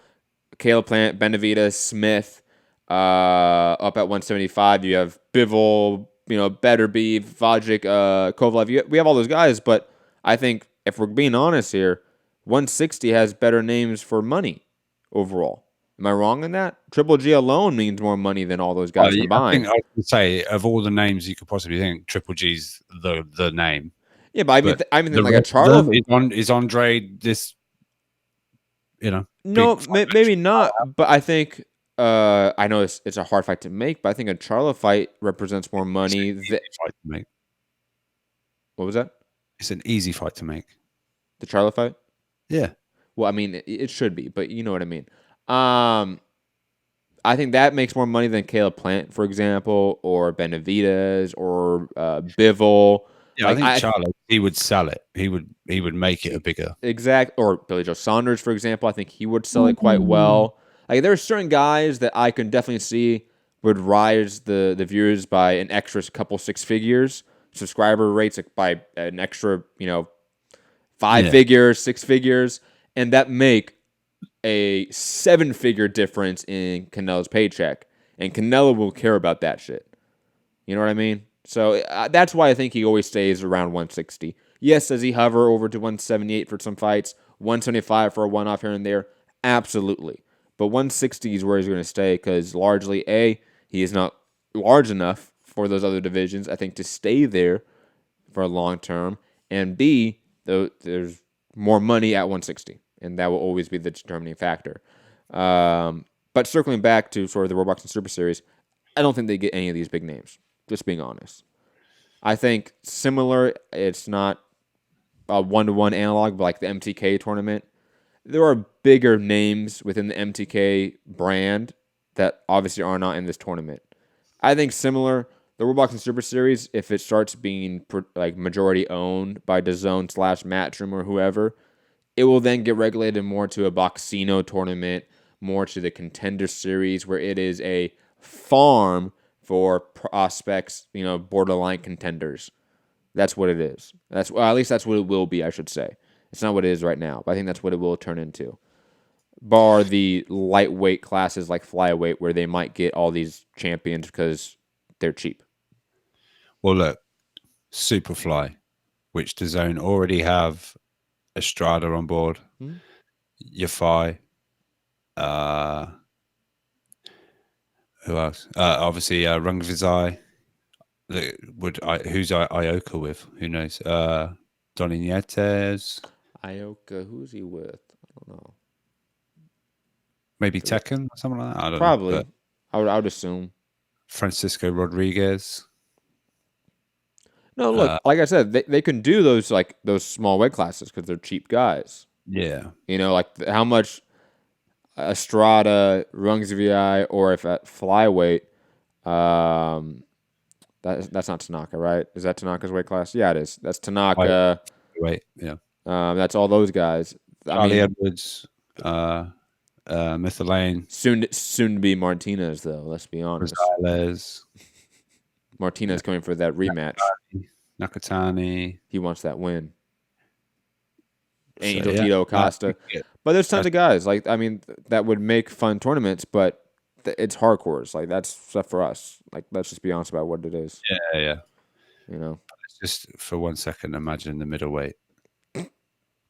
Caleb Plant, Benavidez, Smith, up at 175. You have Bivol, Better Beef, Vajic, Kovalev. We have all those guys, but I think if we're being honest here, 160 has better names for money overall. Am I wrong in that? Triple G alone means more money than all those guys combined. I would say of all the names you could possibly think, Triple G's the name. Yeah, but I mean like a Charlo. Is Andre this? No, maybe not. But I think I know it's a hard fight to make, but I think a Charlo fight represents more money. Fight to make. What was that? It's an easy fight to make. The Charlo fight? Yeah. Well, I mean, it should be, but you know what I mean. I think that makes more money than Caleb Plant, for example, or Benavidez, or Bivol. Yeah, I think Charlo, he would sell it. He would make it a bigger. Or Billy Joe Saunders, for example. I think he would sell it quite well. Like there are certain guys that I can definitely see would rise the viewers by an extra couple 6 figures, subscriber rates by an extra 5 figures, 6 figures, and that make a 7-figure difference in Canelo's paycheck. And Canelo will care about that shit. You know what I mean? So that's why I think he always stays around 160. Yes, does he hover over to 178 for some fights, 175 for a one-off here and there? Absolutely. But 160 is where he's going to stay because largely, A, he is not large enough for those other divisions, I think, to stay there for a long term. And B, though there's more money at 160, and that will always be the determining factor. But circling back to sort of the World Boxing Super Series, I don't think they get any of these big names, just being honest. I think similar, it's not a one-to-one analog, but like the MTK tournament. There are bigger names within the MTK brand that obviously are not in this tournament. I think similar, the World Boxing Super Series, if it starts being like majority owned by DAZN / Matchroom or whoever, it will then get regulated more to a Boxino tournament, more to the Contender Series, where it is a farm for prospects, borderline contenders. That's what it is. At least that's what it will be, I should say. It's not what it is right now, but I think that's what it will turn into. Bar the lightweight classes like flyweight, where they might get all these champions because they're cheap. Well, look, Superfly, which DAZN already have Estrada on board, Yafai, who else? Obviously, Rungvisai. Who's Ioka with? Who knows? Donny Nietes. Ioka, who's he with? I don't know. Maybe Tekken or something like that. I don't Probably. know. Probably. I would assume. Francisco Rodriguez. No, look, like I said, they can do those small weight classes because they're cheap guys. Yeah. How much Estrada, Rungvisai, or if at flyweight, that's not Tanaka, right? Is that Tanaka's weight class? Yeah, it is. That's Tanaka. Wait, yeah. That's all those guys. Charlie Edwards, Mithilane. Soon to be Martinez, though. Let's be honest. Rosales. Martinez coming for that rematch. Nakatani. He wants that win. Angel yeah. Tito Acosta. But there's tons of guys. That would make fun tournaments, but it's hardcores. That's stuff for us. Let's just be honest about what it is. Yeah. Let's just for 1 second imagine the middleweight.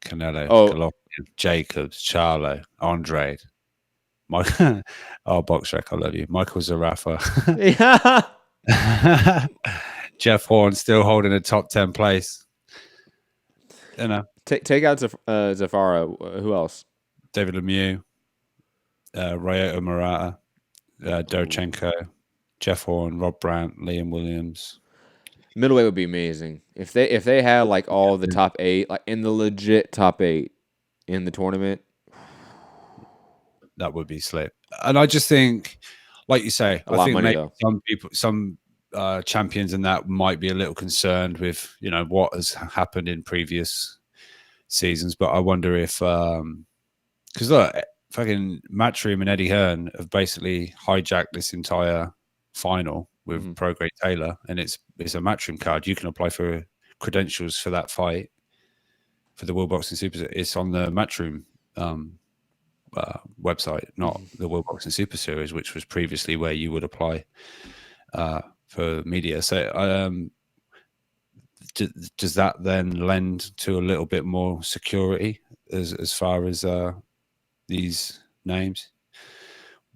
Canelo, Golovkin, Jacobs, Charlo, Andre, Michael. Boxrec, I love you. Michael Zarafa. Yeah. Jeff Horn still holding a top 10 place. Take out Zafara. Who else? David Lemieux, Ryota Murata, Dorchenko, Jeff Horn, Rob Brandt, Liam Williams. Middleweight would be amazing if they had all the top 8, in the legit top 8 in the tournament. That would be slick. And I just think, like you say, I think maybe some champions in that might be a little concerned with what has happened in previous seasons. But I wonder if because look, fucking Matchroom and Eddie Hearn have basically hijacked this entire final with Pro Grade Taylor, and it's a Matchroom card. You can apply for credentials for that fight for the World Boxing Super Series. It's on the Matchroom website, not the World Boxing Super Series, which was previously where you would apply for media. So does that then lend to a little bit more security as far as these names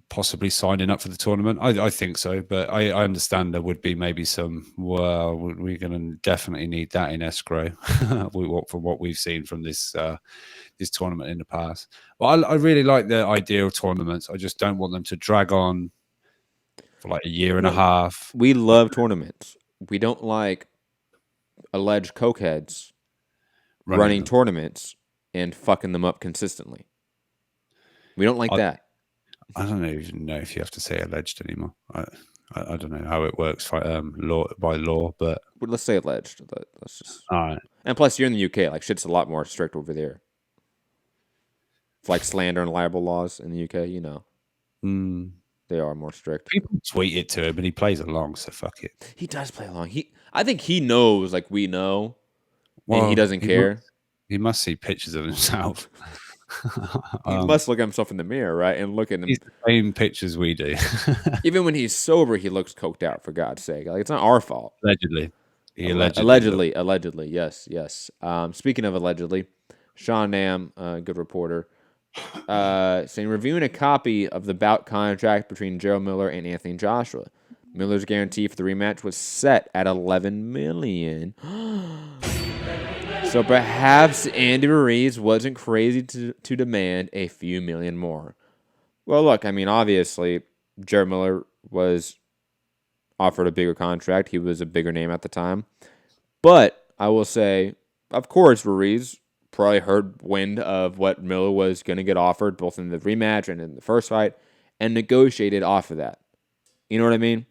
possibly signing up for the tournament? I think so, but I understand there would be maybe some, well, we're going to definitely need that in escrow from what we've seen from this this tournament in the past. But I really like the idea of tournaments. I just don't want them to drag on for a year and a half. We love tournaments. We don't like alleged cokeheads running tournaments and fucking them up consistently. We don't like that. I don't even know if you have to say alleged anymore. I don't know how it works by law, but let's say alleged. Let's just. All right. And plus, you're in the UK. Shit's a lot more strict over there. Slander and libel laws in the UK, they are more strict. People tweet it to him, and he plays along. So fuck it. He does play along. I think he knows, we know, and he doesn't care. He must see pictures of himself. He must look at himself in the mirror, right? And look at him. He's the same pictures we do. Even when he's sober, he looks coked out, for God's sake. It's not our fault. Allegedly. Allegedly, yes. Speaking of allegedly, Sean Nam, good reporter, saying reviewing a copy of the bout contract between Gerald Miller and Anthony Joshua. Miller's guarantee for the rematch was set at $11 million. So perhaps Andy Ruiz wasn't crazy to demand a few million more. Well, look, I mean, obviously, Jared Miller was offered a bigger contract. He was a bigger name at the time. But I will say, of course, Ruiz probably heard wind of what Miller was going to get offered, both in the rematch and in the first fight, and negotiated off of that. You know what I mean?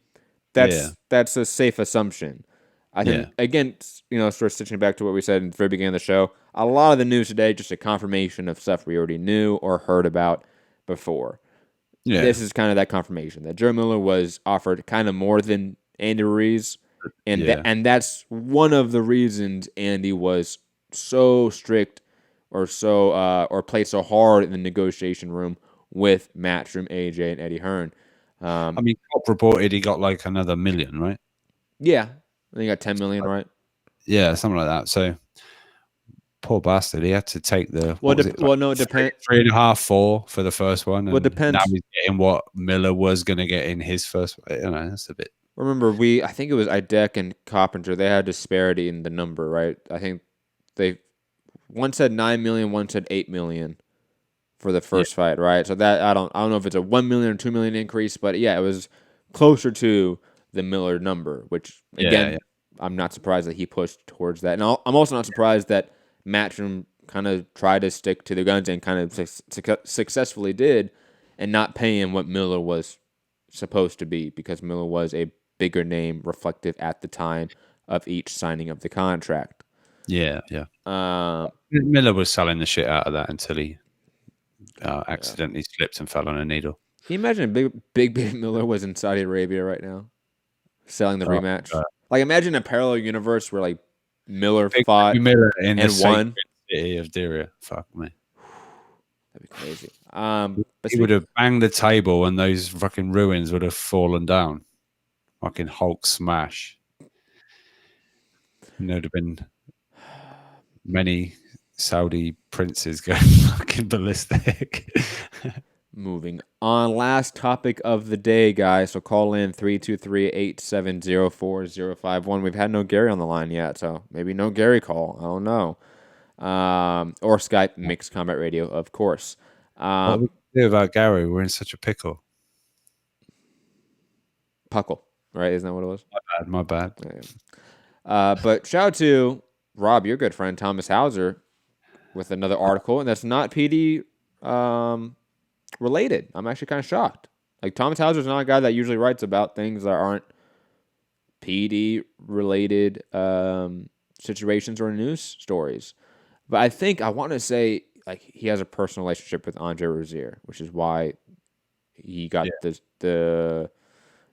That's a safe assumption. I think, again, sort of stitching back to what we said in the very beginning of the show, a lot of the news today just a confirmation of stuff we already knew or heard about before. Yeah. This is kind of that confirmation that Jared Miller was offered kind of more than Andy Ruiz, and and that's one of the reasons Andy was so strict or played so hard in the negotiation room with Matchroom, AJ, and Eddie Hearn. I mean, Cop reported he got like another $1 million, right? Yeah, I think he got $10 million, right? Yeah, something like that. So poor bastard, he had to take the it depends. 3.5, 4 for the first one. Well, it depends. Now he's getting what Miller was going to get in his first. That's a bit. Remember, I think it was Idek and Coppinger. They had disparity in the number, right? I think one said $9 million, one said $8 million for the first fight, right? So that I don't know if it's a $1 million or $2 million increase, but yeah, it was closer to the Miller number, which again, I'm not surprised that he pushed towards that, and I'm also not surprised that Matchroom kind of tried to stick to the guns and kind of successfully did, and not pay him what Miller was supposed to be, because Miller was a bigger name reflective at the time of each signing of the contract. Yeah. Miller was selling the shit out of that until he accidentally slipped and fell on a needle. Can you imagine if Big Miller was in Saudi Arabia right now, selling the rematch? Like, imagine a parallel universe where like Miller fought Miller in and the won. City of Diriyah. Fuck me. That'd be crazy. But he would have banged the table and those fucking ruins would have fallen down. Fucking Hulk smash. And there would have been many Saudi princes going fucking ballistic. Moving on. Last topic of the day, guys. So call in 323-870-4051. We've had no Gary on the line yet, so maybe no Gary call. I don't know. Or Skype Mixed Combat Radio, of course. What do we do about Gary? We're in such a pickle. Puckle, right? Isn't that what it was? My bad. But shout out to Rob, your good friend, Thomas Hauser, with another article, and that's not PD related. I'm actually kind of shocked. Like, Thomas Hauser is not a guy that usually writes about things that aren't PD related situations or news stories. But I want to say, like, he has a personal relationship with Andre Rozier, which is why he got the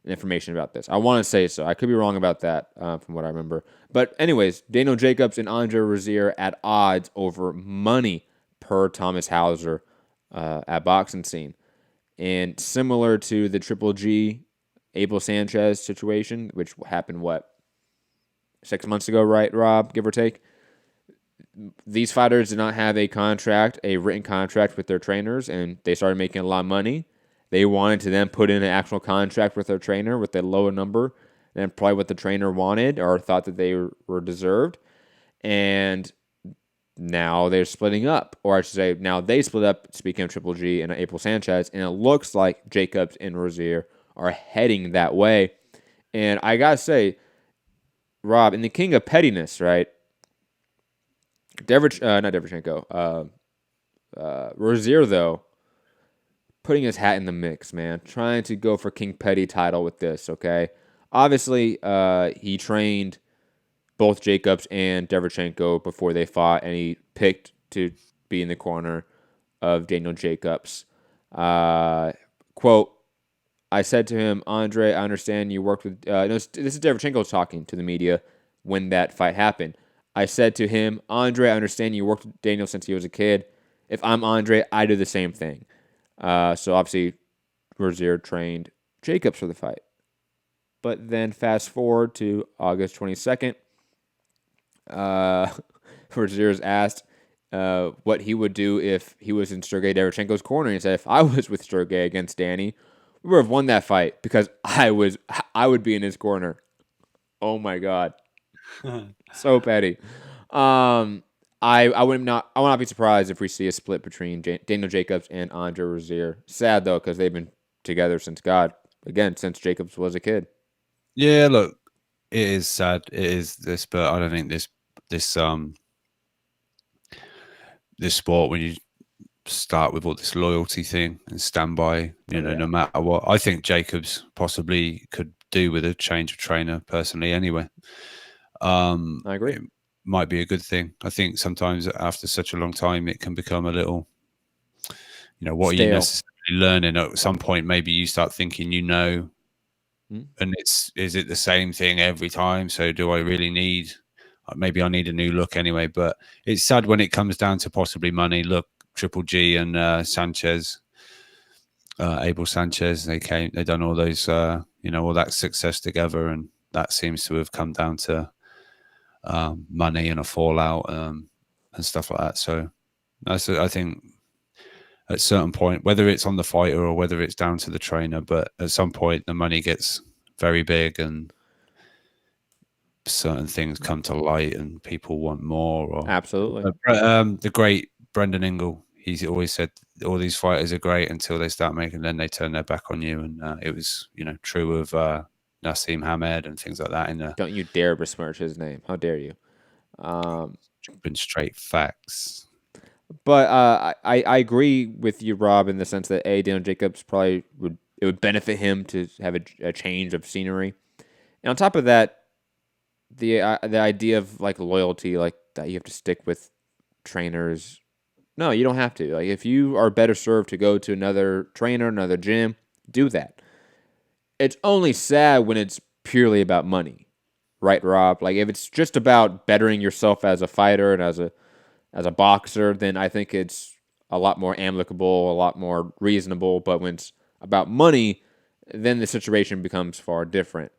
information about this. I want to say so. I could be wrong about that from what I remember. But anyways, Daniel Jacobs and Andre Rozier at odds over money per Thomas Hauser at Boxing Scene. And similar to the Triple G Abel Sanchez situation, which happened, 6 months ago, right, Rob, give or take? These fighters did not have a written contract with their trainers, and they started making a lot of money. They wanted to then put in an actual contract with their trainer with a lower number than probably what the trainer wanted or thought that they were deserved. And now they're splitting up. Or I should say, now they split up, speaking of Triple G and April Sanchez, and it looks like Jacobs and Rozier are heading that way. And I got to say, Rob, in the king of pettiness, right? Rozier, though, putting his hat in the mix, man. Trying to go for King Petty title with this, okay? Obviously, he trained both Jacobs and Derevchenko before they fought, and he picked to be in the corner of Daniel Jacobs. Quote, I said to him, Andre, I understand you worked with... this is Derevchenko talking to the media when that fight happened. I said to him, Andre, I understand you worked with Daniel since he was a kid. If I'm Andre, I do the same thing. So obviously, Rozier trained Jacobs for the fight. But then fast forward to August 22nd. Rozier is asked what he would do if he was in Sergey Derevchenko's corner. He said, if I was with Sergey against Danny, we would have won that fight because I would be in his corner. Oh my God. So petty. I would not be surprised if we see a split between Daniel Jacobs and Andre Rozier. Sad though, because they've been together since since Jacobs was a kid. Yeah, look, it is sad. It is this, but I don't think this sport, when you start with all this loyalty thing and stand by, no matter what. I think Jacobs possibly could do with a change of trainer personally. Anyway, I agree. It might be a good thing. I think sometimes after such a long time, it can become a little, what stale. are you necessarily learning? At some point, maybe you start thinking, and is it the same thing every time? So do I really need? Maybe I need a new look anyway. But it's sad when it comes down to possibly money. Look, Triple G and Sanchez, Abel Sanchez, they done all those, all that success together, and that seems to have come down to money and a fallout and stuff like that. So I think at a certain point, whether it's on the fighter or whether it's down to the trainer, but at some point the money gets very big and certain things come to light and people want more. Absolutely. The great Brendan Ingle, he's always said all these fighters are great until they start making, then they turn their back on you. And it was, true of Nassim Hamed and things like that. Don't you dare besmirch his name. How dare you? Been straight facts. But I agree with you, Rob, in the sense that Daniel Jacobs probably would benefit him to have a change of scenery. And on top of that, the idea of like loyalty, like that you have to stick with trainers. No, you don't have to. Like if you are better served to go to another trainer, another gym, do that. It's only sad when it's purely about money, right, Rob? Like if it's just about bettering yourself as a fighter and as a boxer, then I think it's a lot more amicable, a lot more reasonable. But when it's about money, then the situation becomes far different.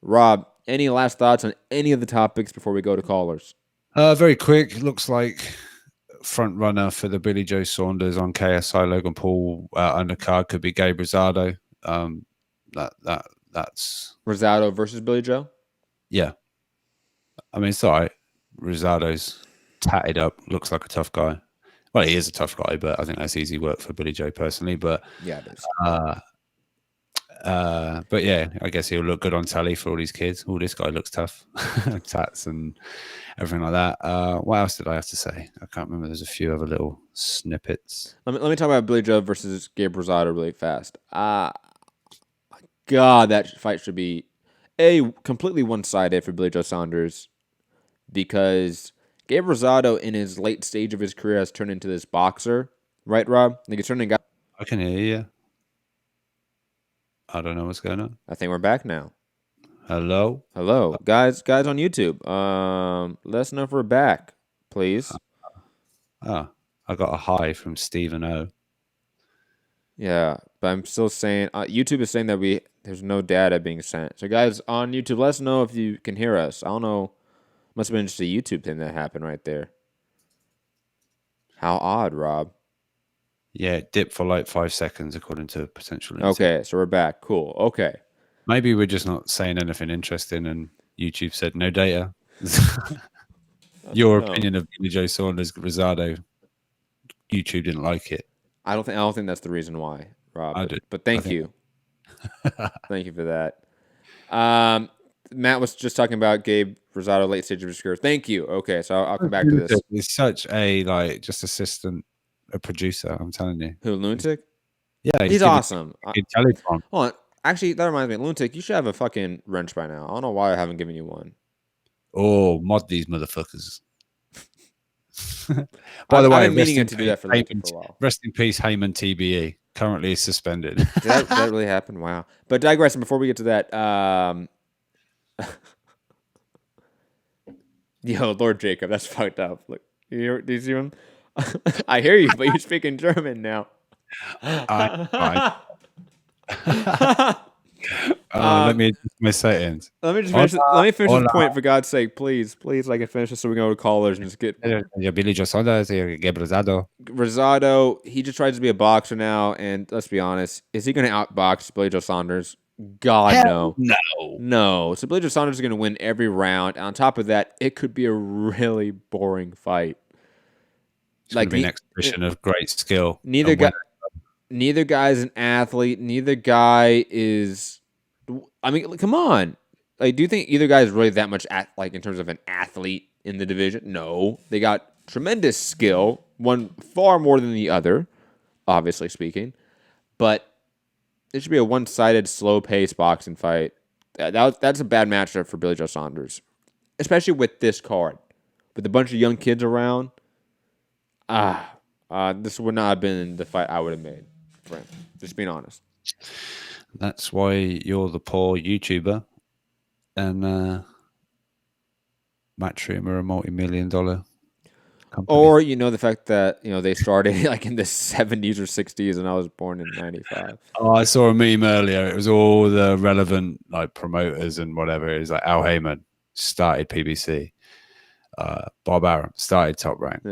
Rob, any last thoughts on any of the topics before we go to callers? Very quick. Looks like front runner for the Billy Joe Saunders on KSI Logan Paul undercard could be Gabe Rosado. That's Rosado versus Billy Joe. Yeah, I mean it's all right. Rosado's tatted up, looks like a tough guy. Well, he is a tough guy, but I think that's easy work for Billy Joe personally. But yeah, it is. But yeah, I guess he'll look good on telly for all these kids. Oh, this guy looks tough. Tats and everything like that. What else did I have to say? I can't remember. There's a few other little snippets. Let me talk about Billy Joe versus Gabe Rosado really fast. God, that fight should be completely one-sided for Billy Joe Saunders because Gabe Rosado in his late stage of his career has turned into this boxer. Right, Rob? Like he's turning. I can hear you. I don't know what's going on. I think we're back now. Hello, guys on YouTube. Let us know if we're back, please. I got a hi from Stephen O. Yeah, but I'm still saying YouTube is saying that there's no data being sent. So guys on YouTube, let us know if you can hear us. I don't know. Must have been just a YouTube thing that happened right there. How odd, Rob. Yeah, it dipped for like 5 seconds according to potential. Okay, so we're back. Cool. Okay. Maybe we're just not saying anything interesting and YouTube said no data. Your opinion of Billy Joe Saunders Rosado, YouTube didn't like it. I don't think that's the reason why, Rob. I did. But thank you. Thank you for that. Matt was just talking about Gabe Rosado late stage of his career. Thank you. Okay, so I'll come back to this. He's such a just assistant, a producer. I'm telling you. Who, Lunatic? Yeah, he's awesome. Hold on. Actually, that reminds me, Lunatic, you should have a fucking wrench by now. I don't know why I haven't given you one. Oh, mod these motherfuckers. By the way, I've been meaning to do that for Lunatic for a while. Rest in peace, Heyman TBE. Currently suspended. Did that really happen? Wow. But digressing, before we get to that, yo, Lord Jacob, that's fucked up. Look, do you see him? I hear you, but you're speaking German now. Let me my settings. Let me finish this point for God's sake, please. Please, I can finish this so we can go to callers and just get. Billy Joe Saunders, Rosado. Rosado, he just tries to be a boxer now, and let's be honest, is he going to outbox Billy Joe Saunders? God, no. No. So Billy Joe Saunders is going to win every round. On top of that, it could be a really boring fight. It's going to be an exhibition of great skill. Neither guy is an athlete. Neither guy is. I mean, come on. Like, do you think either guy is really that much in terms of an athlete in the division? No, they got tremendous skill. One far more than the other, obviously speaking. But it should be a one-sided, slow-paced boxing fight. That's a bad matchup for Billy Joe Saunders, especially with this card, with a bunch of young kids around. This would not have been the fight I would have made for him. Just being honest. That's why you're the poor YouTuber, and Matchroom are a multi-million-dollar company. Or the fact that they started like in the 70s or 60s, and I was born in 95. Oh, I saw a meme earlier. It was all the relevant like promoters and whatever. It was like Al Heyman started PBC, Bob Arum started Top Rank,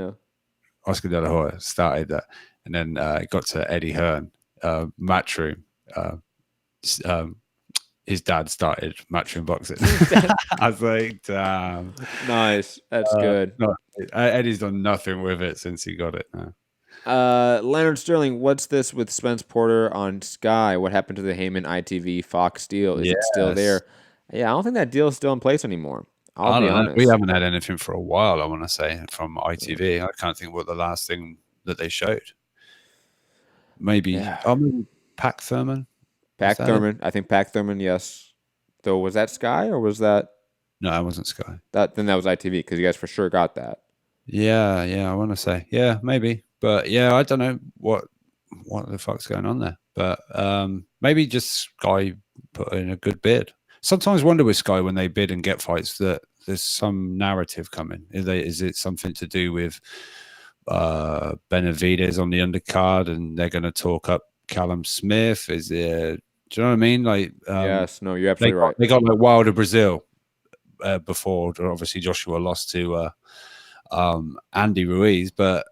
Oscar De La Hoya started that, and then it got to Eddie Hearn, Matchroom. His dad started Matchroom Boxing. I was like, damn. Nice. That's good. No, Eddie's done nothing with it since he got it. No. Leonard Sterling, what's this with Spence Porter on Sky? What happened to the Heyman ITV Fox deal? Is it still there? Yeah, I don't think that deal is still in place anymore. I'll be honest. We haven't had anything for a while, I want to say, from ITV. I can't think what the last thing that they showed. Maybe Pac Thurman. Pac Thurman. I think Pac Thurman, yes. So was that Sky or was that? No, it wasn't Sky. Then that was ITV because you guys for sure got that. Yeah, I want to say. Yeah, maybe. But yeah, I don't know what the fuck's going on there. But maybe just Sky put in a good bid. Sometimes wonder with Sky when they bid and get fights that there's some narrative coming. Is it something to do with Benavidez on the undercard and they're going to talk up Callum Smith? Is there? Do you know what I mean? Like, yes, no, you're absolutely right. They got like Wilder Brazil before. Obviously, Joshua lost to Andy Ruiz, but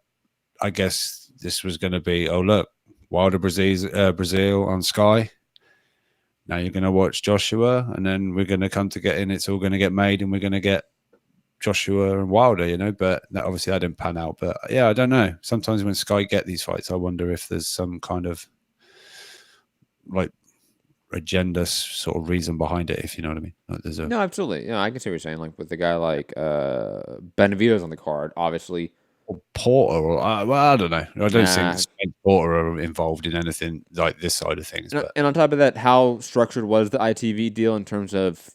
I guess this was going to be, oh look, Wilder Brazil on Sky. Now you're going to watch Joshua, and then we're going to come to get in. It's all going to get made, and we're going to get Joshua and Wilder, But that obviously didn't pan out. But yeah, I don't know. Sometimes when Sky get these fights, I wonder if there's some kind of like agenda sort of reason behind it, if you know what I mean. Like no, absolutely. I can see what you're saying. Like with the guy like Benavidez on the card, obviously. Or Porter, or I don't know. I don't think Porter are involved in anything like this side of things. And on top of that, how structured was the ITV deal in terms of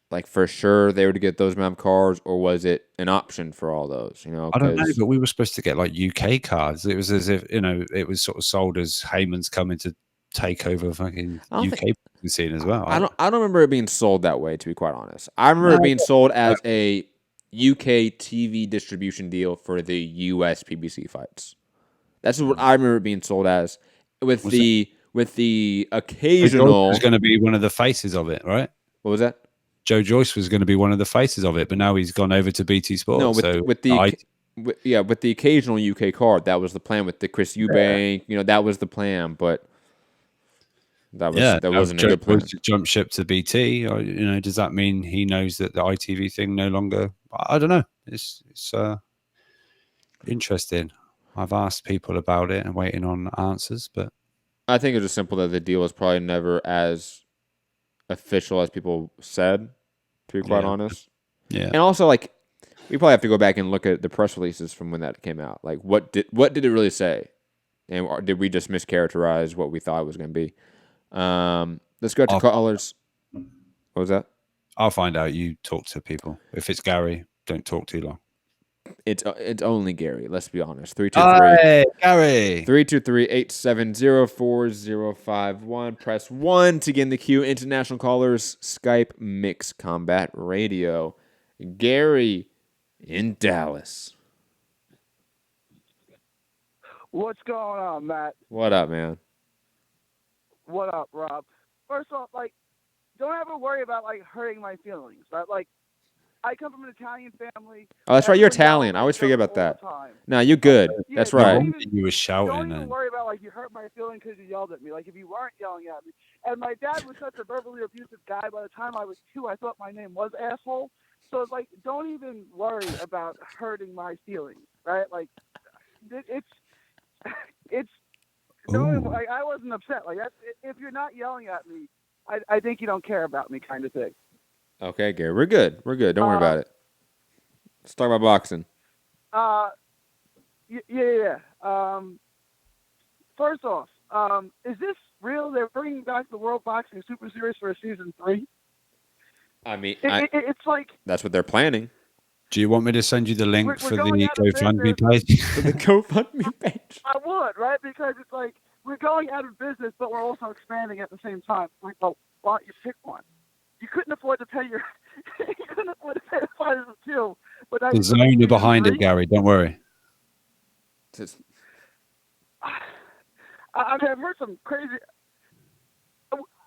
like for sure they were to get those amount of cards, or was it an option for all those? I don't know, but we were supposed to get like UK cards. It was as if it was sort of sold as Heyman's coming to take over fucking UK scene as well. I don't remember it being sold that way, to be quite honest. I remember it being sold as a UK TV distribution deal for the US PBC fights. That's what I remember it being sold as, with the occasional. Was going to be one of the faces of it, right? What was that? Joe Joyce was going to be one of the faces of it, but now he's gone over to BT Sport. No, with the occasional UK card, that was the plan with the Chris Eubank. That was the plan, but that wasn't a good plan. To jump ship to BT, or, does that mean he knows that the ITV thing no longer? I don't know. It's interesting. I've asked people about it and waiting on answers, but I think it's just simple that the deal was probably never as official as people said, to be quite honest. Yeah. And also, like, we probably have to go back and look at the press releases from when that came out. Like, what did it really say? And did we just mischaracterize what we thought it was going to be? Let's go to callers. What was that? I'll find out. You talk to people. If it's Gary, don't talk too long. It's only Gary. Let's be honest. 323 Gary. 323-870-4051. Press 1 to get in the queue. International callers. Skype Mix Combat Radio. Gary in Dallas. What's going on, Matt? What up, man? What up, Rob? First off, don't ever worry about hurting my feelings. Right? I come from an Italian family. Oh, that's right. You're Italian. I always forget about that. No, you're good. That's right. You were shouting. Don't even worry about you hurt my feelings because you yelled at me. If you weren't yelling at me. And my dad was such a verbally abusive guy. By the time I was 2, I thought my name was asshole. So don't even worry about hurting my feelings. Right? it's. No, like, I wasn't upset. Like that's if you're not yelling at me, I think you don't care about me, kind of thing. Okay, Gary, we're good. We're good. Don't worry about it. Let's talk about boxing. Yeah. First off, is this real? They're bringing back the World Boxing Super Series for season 3. I mean, it's like that's what they're planning. Do you want me to send you the link for the GoFundMe business. page? For the GoFundMe page. I would, right? Because it's like we're going out of business, but we're also expanding at the same time. Like, well, why don't you pick one? You couldn't afford to pay your the fighters of 2. But The zone are behind it, Gary. Don't worry. I mean, I've heard some crazy.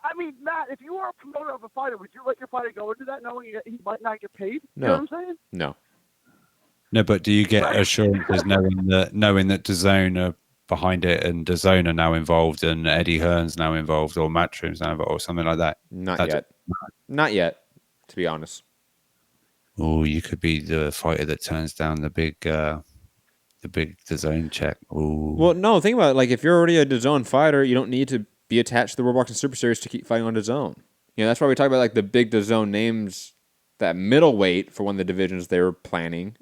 I mean, Matt, if you were a promoter of a fighter, would you let your fighter go into that knowing he might not get paid? No. You know what I'm saying? No. No, but do you get assurances knowing that DAZN are behind it and DAZN are now involved and Eddie Hearn's now involved or Matchroom's now involved or something like that? Not yet. Not yet, to be honest. Oh, you could be the fighter that turns down the big DAZN check. Ooh. Well, no, think about it. Like, if you're already a DAZN fighter, you don't need to be attached to the World Boxing Super Series to keep fighting on DAZN. You know, that's why we talk about like the big DAZN names, that middleweight for one of the divisions they are planning.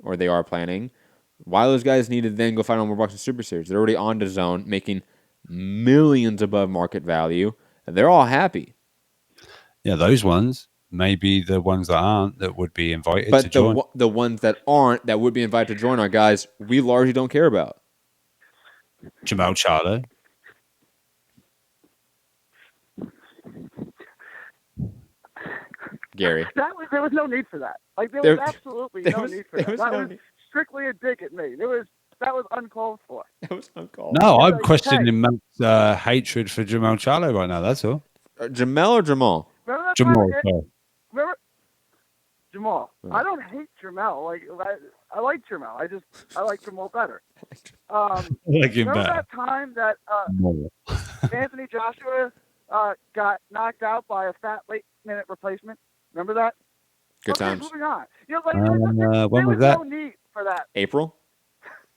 Why those guys need to then go fight on World Boxing Super Series? They're already on DAZN, making millions above market value, and they're all happy. Yeah, those ones. Maybe the ones that aren't that would be invited but to join. The ones that aren't that would be invited to join are guys we largely don't care about. Jamal Charlo. Gary. There was no need for that. Like there was absolutely no need for that. That was strictly a dig at me. That was uncalled for. That was uncalled for. No, I'm questioning Matt's hatred for Jamal Charlo right now. That's all. Jamel or Jamal? Jamal. Remember Jamal? I don't hate Jamal. Like I like Jamal. I like Jamal better. Remember that time that Anthony Joshua got knocked out by a fat late-minute replacement? Remember that? Good times. Moving on. You know, like, when was that? No need for that. April?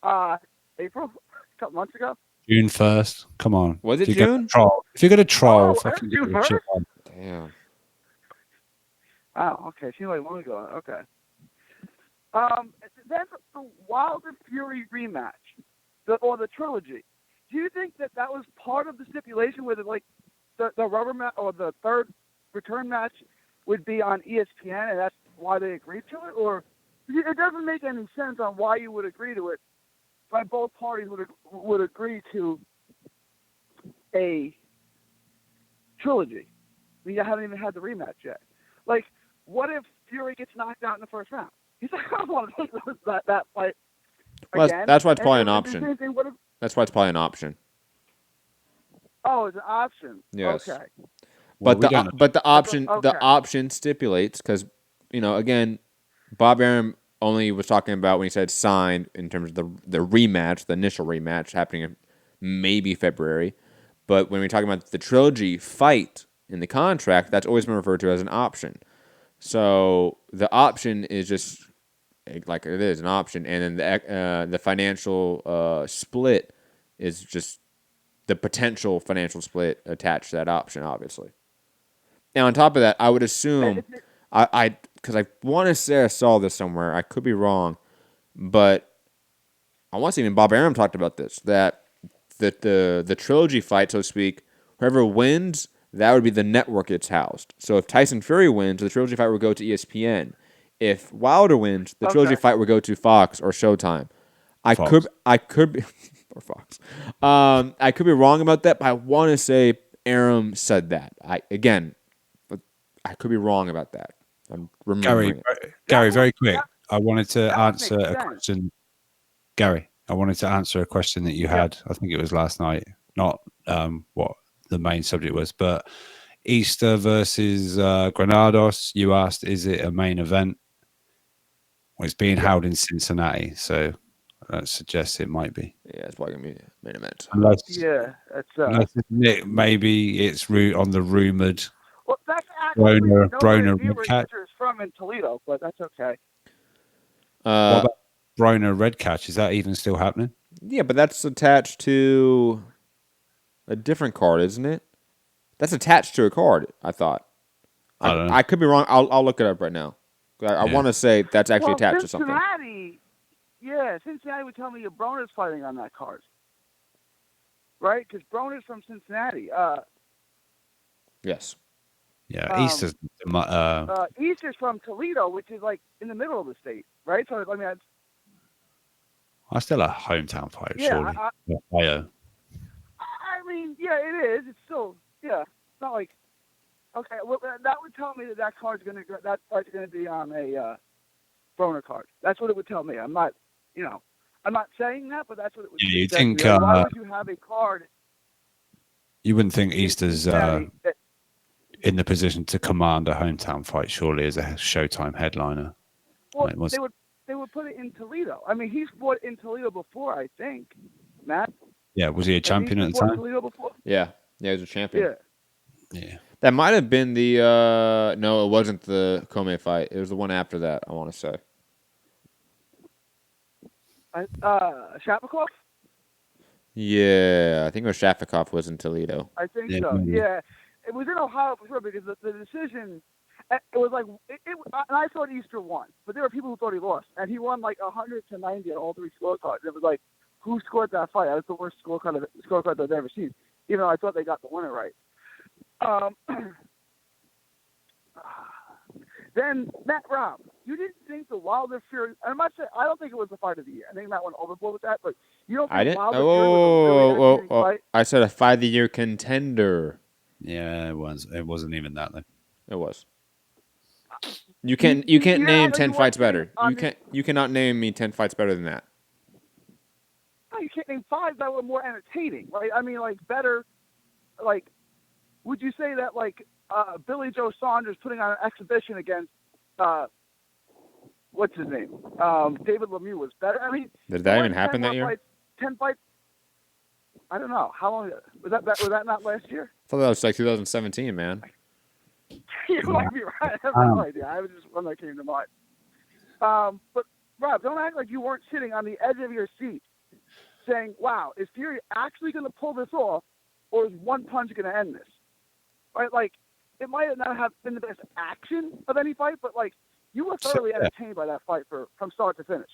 April? A couple months ago? June 1st. Come on. Was it June? If you're going to troll, fucking June 1st? Damn. Oh, okay. Seems like long ago. Okay. Then the Wilder Fury rematch, or the trilogy. Do you think that was part of the stipulation where the rubber match or the third return match would be on ESPN, and that's why they agreed to it? Or it doesn't make any sense on why you would agree to it. Why both parties would agree to a trilogy. I mean, you haven't even had the rematch yet. Like, what if Fury gets knocked out in the first round? He's like, I don't want to take that fight again. That's why it's probably an option. What if, That's why it's probably an option. Oh, it's an option. Yes. Okay. But the option stipulates, because, you know, again, Bob Arum only was talking about when he said signed in terms of the rematch, the initial rematch happening in maybe February. But when we're talking about the trilogy fight in the contract, that's always been referred to as an option. So the option is just like it is an option, and then the financial split is just the potential financial split attached to that option, obviously. Now, on top of that, I would assume because I want to say I saw this somewhere. I could be wrong, but I want to say even Bob Arum talked about this, that the trilogy fight, so to speak, whoever wins, that would be the network it's housed. So if Tyson Fury wins, the trilogy fight would go to ESPN. If Wilder wins, the trilogy fight would go to Fox or Showtime. I could be or Fox. I could be wrong about that, but I want to say Arum said that. I could be wrong about that. I'm remembering Gary, very quick. I wanted to answer a question. Gary, I wanted to answer a question that you had. I think it was last night. Not what the main subject was, but Easter versus Granados. You asked, is it a main event? Well, it's being held in Cincinnati, so that suggests it might be. Yeah, it's probably gonna be a main event. Unless maybe it's on the rumored. Well, that's actually Broner Red Catch is from in Toledo, but that's okay. What about Broner Red Catch? Is that even still happening? Yeah, but that's attached to a different card, isn't it? That's attached to a card, I thought. I don't know. I could be wrong. I'll look it up right now. I want to say that's actually attached to something. Cincinnati would tell me Broner's fighting on that card. Right? Because Broner's from Cincinnati. Yes. Yeah, Easter's Easter's from Toledo, which is like in the middle of the state, right? So I mean, I still a hometown fight, yeah, surely. Ohio. I mean, yeah, it is. It's still, yeah. It's not like, okay. Well, that would tell me that fight's gonna be on a Broner card. That's what it would tell me. I'm not, I'm not saying that, but that's what it would. Yeah, you think? Why would you have a card? You wouldn't think Easter's in the position to command a hometown fight, surely, as a Showtime headliner. Well, they would put it in Toledo. I mean, he's fought in Toledo before, I think. Matt. Yeah, was he a champion at the time? Toledo before? Yeah, he was a champion. Yeah. That might have been the no, it wasn't the Kome fight. It was the one after that, I want to say. Shafikov? Yeah, I think it was Shafikov was in Toledo. I think so. Yeah, it was in Ohio for sure because the decision. It was like and I thought Easter won, but there were people who thought he lost, and he won like 100-90 on all three scorecards. It was like, who scored that fight? That was the worst scorecard I've ever seen. Even though I thought they got the winner right. Then Rob, you didn't think the Wilder Fury? I'm not saying I don't think it was the fight of the year. I think Matt went overboard with that, but you don't think I didn't. Wilder Fury was a really entertaining fight? I said a fight of the year contender. Yeah, it was. It wasn't even that though. It was. You can't name 10 fights better. You cannot name me 10 fights better than that. No, you can't name 5 that were more entertaining, right? I mean, like better. Like, would you say that like Billy Joe Saunders putting on an exhibition against what's his name? David Lemieux was better. I mean, did that even happen that year? 10 fights. I don't know how long was that. Was that not last year? I thought that was like 2017, man. You might be right. I have no idea. I was just one that came to mind. But Rob, don't act like you weren't sitting on the edge of your seat, saying, "Wow, is Fury actually going to pull this off, or is one punch going to end this?" Right? Like, it might not have been the best action of any fight, but like, you were thoroughly entertained by that fight from start to finish.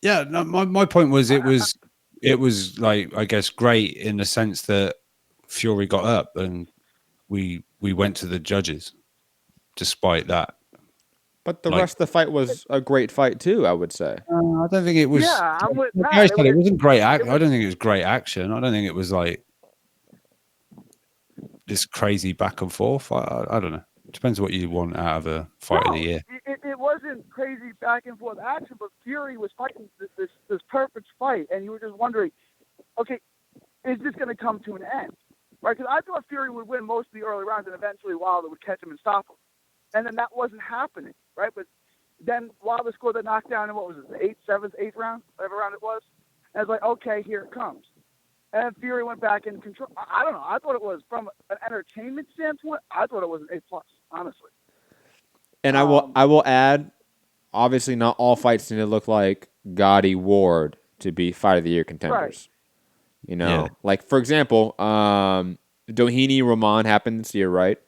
Yeah, no, my point was it was like, I guess, great in the sense that Fury got up and we went to the judges despite that. But the rest of the fight was a great fight too, I would say. I don't think it was. Yeah, I'm with Matt. I said it wasn't great action. I don't think it was great action. I don't think it was like this crazy back and forth. I don't know. It depends what you want out of a fight of the year. It wasn't crazy back and forth action, but Fury was fighting this perfect fight, and you were just wondering, okay, is this going to come to an end? Right? Because I thought Fury would win most of the early rounds, and eventually Wilder would catch him and stop him. And then that wasn't happening, right? But then Wilder scored the knockdown in, what was it, the 8th round, whatever round it was. And it's like, okay, here it comes. And then Fury went back in control. I don't know. I thought it was, from an entertainment standpoint, I thought it was an A+, honestly. And I will add, obviously not all fights need to look like Gotti Ward to be fight of the year contenders. Right. You know, like for example, Doheny Roman happened this year, right?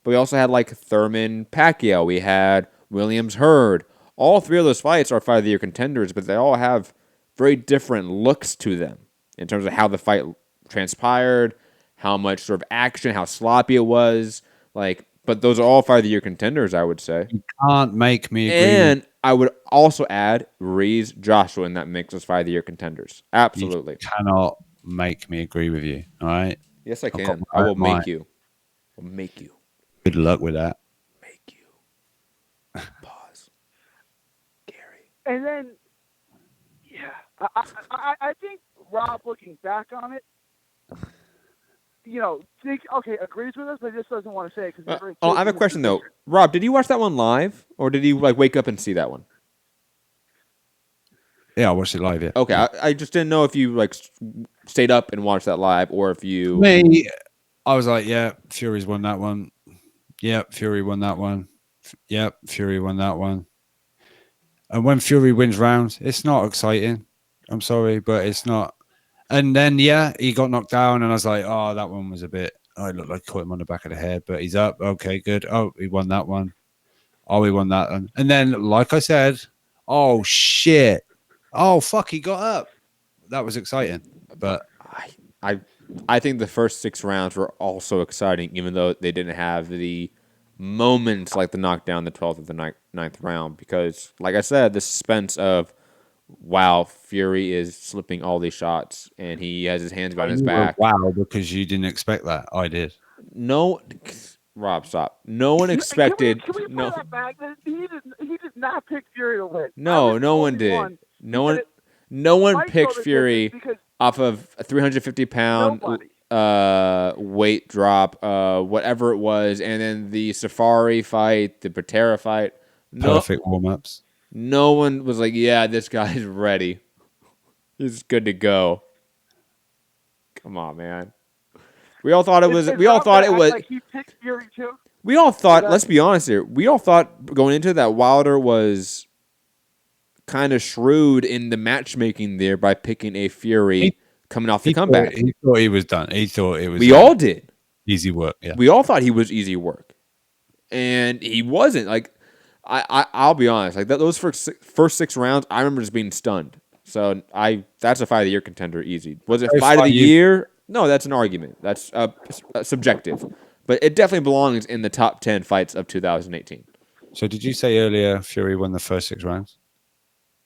But we also had like Thurman Pacquiao. We had Williams Hurd. All 3 of those fights are fight of the year contenders, but they all have very different looks to them in terms of how the fight transpired, how much sort of action, how sloppy it was. Like, but those are all fight of the year contenders, I would say. You can't make me agree. And I would also add Ruiz, Joshua in that mix as fight of the year contenders. Absolutely. You cannot make me agree with you. All right. Yes, I can. I will make you. I'll make you. Good luck with that. Make you. Pause. Gary. And then, yeah, I think Rob, looking back on it, agrees with us, but just doesn't want to say it. I have a question though. Rob, did you watch that one live, or did you like wake up and see that one? Yeah, I watched it live. Yeah. Okay, I just didn't know if you like stayed up and watched that live, or if you. Me, I was like, yeah, Fury's won that one. Yep, Fury won that one. Yep, Fury won that one. And when Fury wins rounds, it's not exciting. I'm sorry, but it's not. And then, yeah, he got knocked down, and I was like, oh, that one was a bit. I looked like I caught him on the back of the head, but he's up. Okay, good. Oh, he won that one. Oh, he won that one. And then, like I said, oh, shit. Oh, fuck, he got up. That was exciting. But I think the first 6 rounds were also exciting, even though they didn't have the moments like the knockdown, the 12th or the ninth round, because, like I said, the suspense of, wow, Fury is slipping all these shots, and he has his hands behind his back. Wow, because you didn't expect that. I did. No, Rob, stop. No one expected. Can we play that back? He did not pick Fury to win. No one did. No one picked Fury off of a 350-pound weight drop, whatever it was, and then the Safari fight, the Patera fight. Perfect warm-ups. No one was like, yeah, this guy's ready. He's good to go. Come on, man. We all thought it was. We all thought it was. Like he picked Fury too. We all thought. Let's be honest here. We all thought going into that Wilder was kind of shrewd in the matchmaking there by picking a Fury coming off the comeback. He thought he was done. He thought it was. We all did. Easy work. Yeah. We all thought he was easy work, and he wasn't. Like I'll be honest. Like those first 6 rounds, I remember just being stunned. So that's a fight of the year contender. Easy. Was it fight of the year? No, that's an argument. That's subjective, but it definitely belongs in the top 10 fights of 2018. So did you say earlier Fury won the first 6 rounds?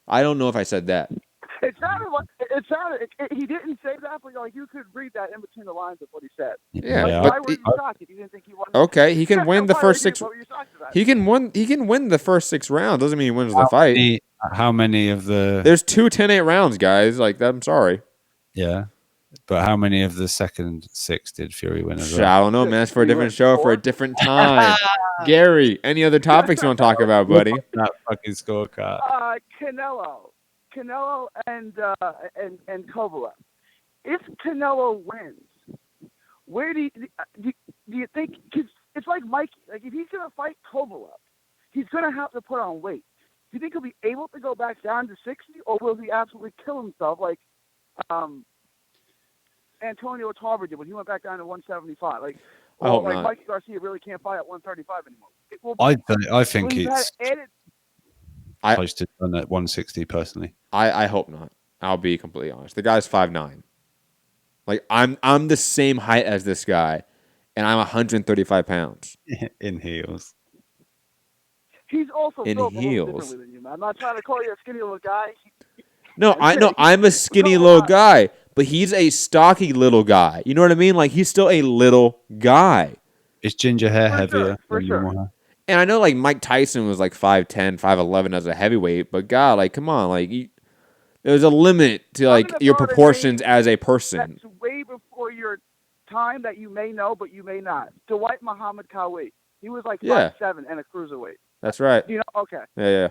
I don't know if I said that. It sounded like he didn't say that, but like you could read that in between the lines of what he said. Yeah, like, why were you shocked if you didn't think he won? Okay, he can win the first 6. He can win the first 6 rounds. Doesn't mean he wins the fight. How many of the? There's 2 10-8 rounds, guys. Like I'm sorry. Yeah. But how many of the second 6 did Fury win as well? I don't know, man. It's for a different show, for a different time. Gary, any other topics you want to talk about, buddy? That fucking scorecard. Canelo and Kovalev. If Canelo wins, where do you think? Cause it's like Mikey. Like if he's gonna fight Kovalev, he's gonna have to put on weight. Do you think he'll be able to go back down to 60, or will he absolutely kill himself like Antonio Tarver did when he went back down to 175? Like, Mikey Garcia really can't fight at 135 anymore. I think it's close to done at 160 personally. I hope not. I'll be completely honest. The guy's 5'9". Like I'm the same height as this guy, and I'm 135 pounds. In heels. He's also in built heels. a little differently than you, man. I'm not trying to call you a skinny little guy. No, I know I'm a skinny little guy, but he's a stocky little guy. You know what I mean? Like he's still a little guy. Is ginger hair heavier? For sure. And I know like Mike Tyson was like 5'10", 5'11" as a heavyweight, but God, like come on, like there's a limit to like your proportions as a person. That's way before your time that you may know, but you may not. Dwight Muhammad Khalid. He was like 5'7" and a cruiserweight. That's right. You know, okay. Yeah.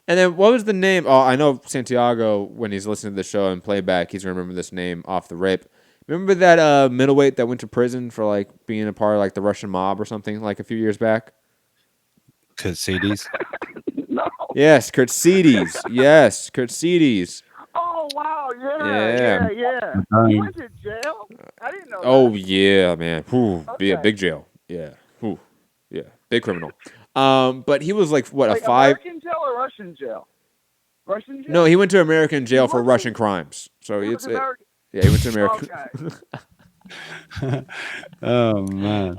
And then what was the name? Oh, I know Santiago, when he's listening to the show and playback, he's going to remember this name off the rip. Remember that middleweight that went to prison for like being a part of like the Russian mob or something like a few years back? Kurtsidis? No. Yes, Kurtsidis. Yes, Kurtsidis. Oh, wow. Yeah. He went to jail? I didn't know Oh, that. yeah, man. Be a big jail. Yeah. Yeah. Big criminal. But he was like what, like a 5? American jail or Russian jail? Russian jail? No, he went to American jail for Russian crimes. So He it's was American. yeah, he went to American. Okay. Oh man.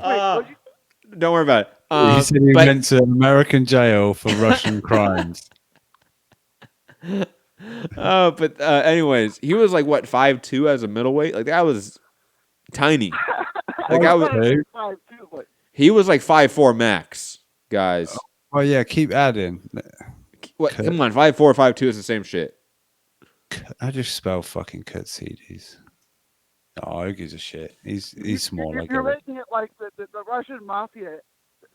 Don't worry about it. He said he went to American jail for Russian crimes. But anyways, he was like what, 5'2" as a middleweight? Like that was tiny. Like I was. He was like 5'4" max, guys. Oh yeah, keep adding. What? Come on, 5'4", 5'2" is the same shit. I just spell fucking Kurtsidis. Oh, who gives a shit? He's small. You're making it like the Russian mafia.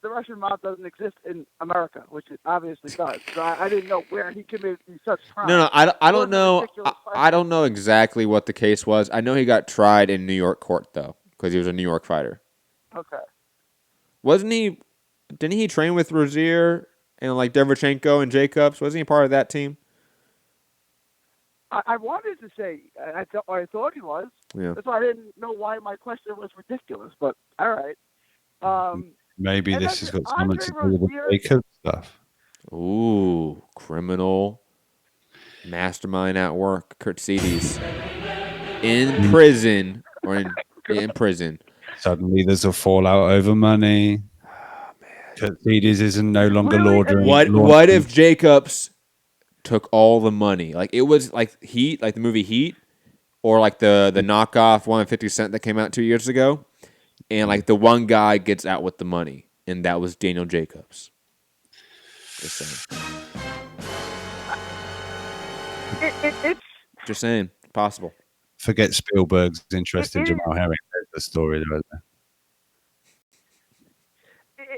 The Russian mob doesn't exist in America, which it obviously does. So I didn't know where he committed such crimes. No, I don't know. I don't know exactly what the case was. I know he got tried in New York court though, because he was a New York fighter. Okay. Wasn't he? Didn't he train with Rozier and like Derevchenko and Jacobs? Wasn't he part of that team? I wanted to say I thought he was. Yeah. That's why I didn't know why my question was ridiculous. But all right. Maybe and this has got something Andre to do with the Rozier- Jacob stuff. Ooh, criminal mastermind at work. Kurt Sedes in prison or in prison. Suddenly there's a fallout over money. Kurt Sedes is no longer laundering. What if Jacobs took all the money? Like it was like Heat, like the movie Heat, or like the knockoff 150 Cent that came out 2 years ago, and like the one guy gets out with the money, and that was Daniel Jacobs. Just saying. It's Just saying. Possible. Forget Spielberg's interest in Jamal Herring. There's the story there.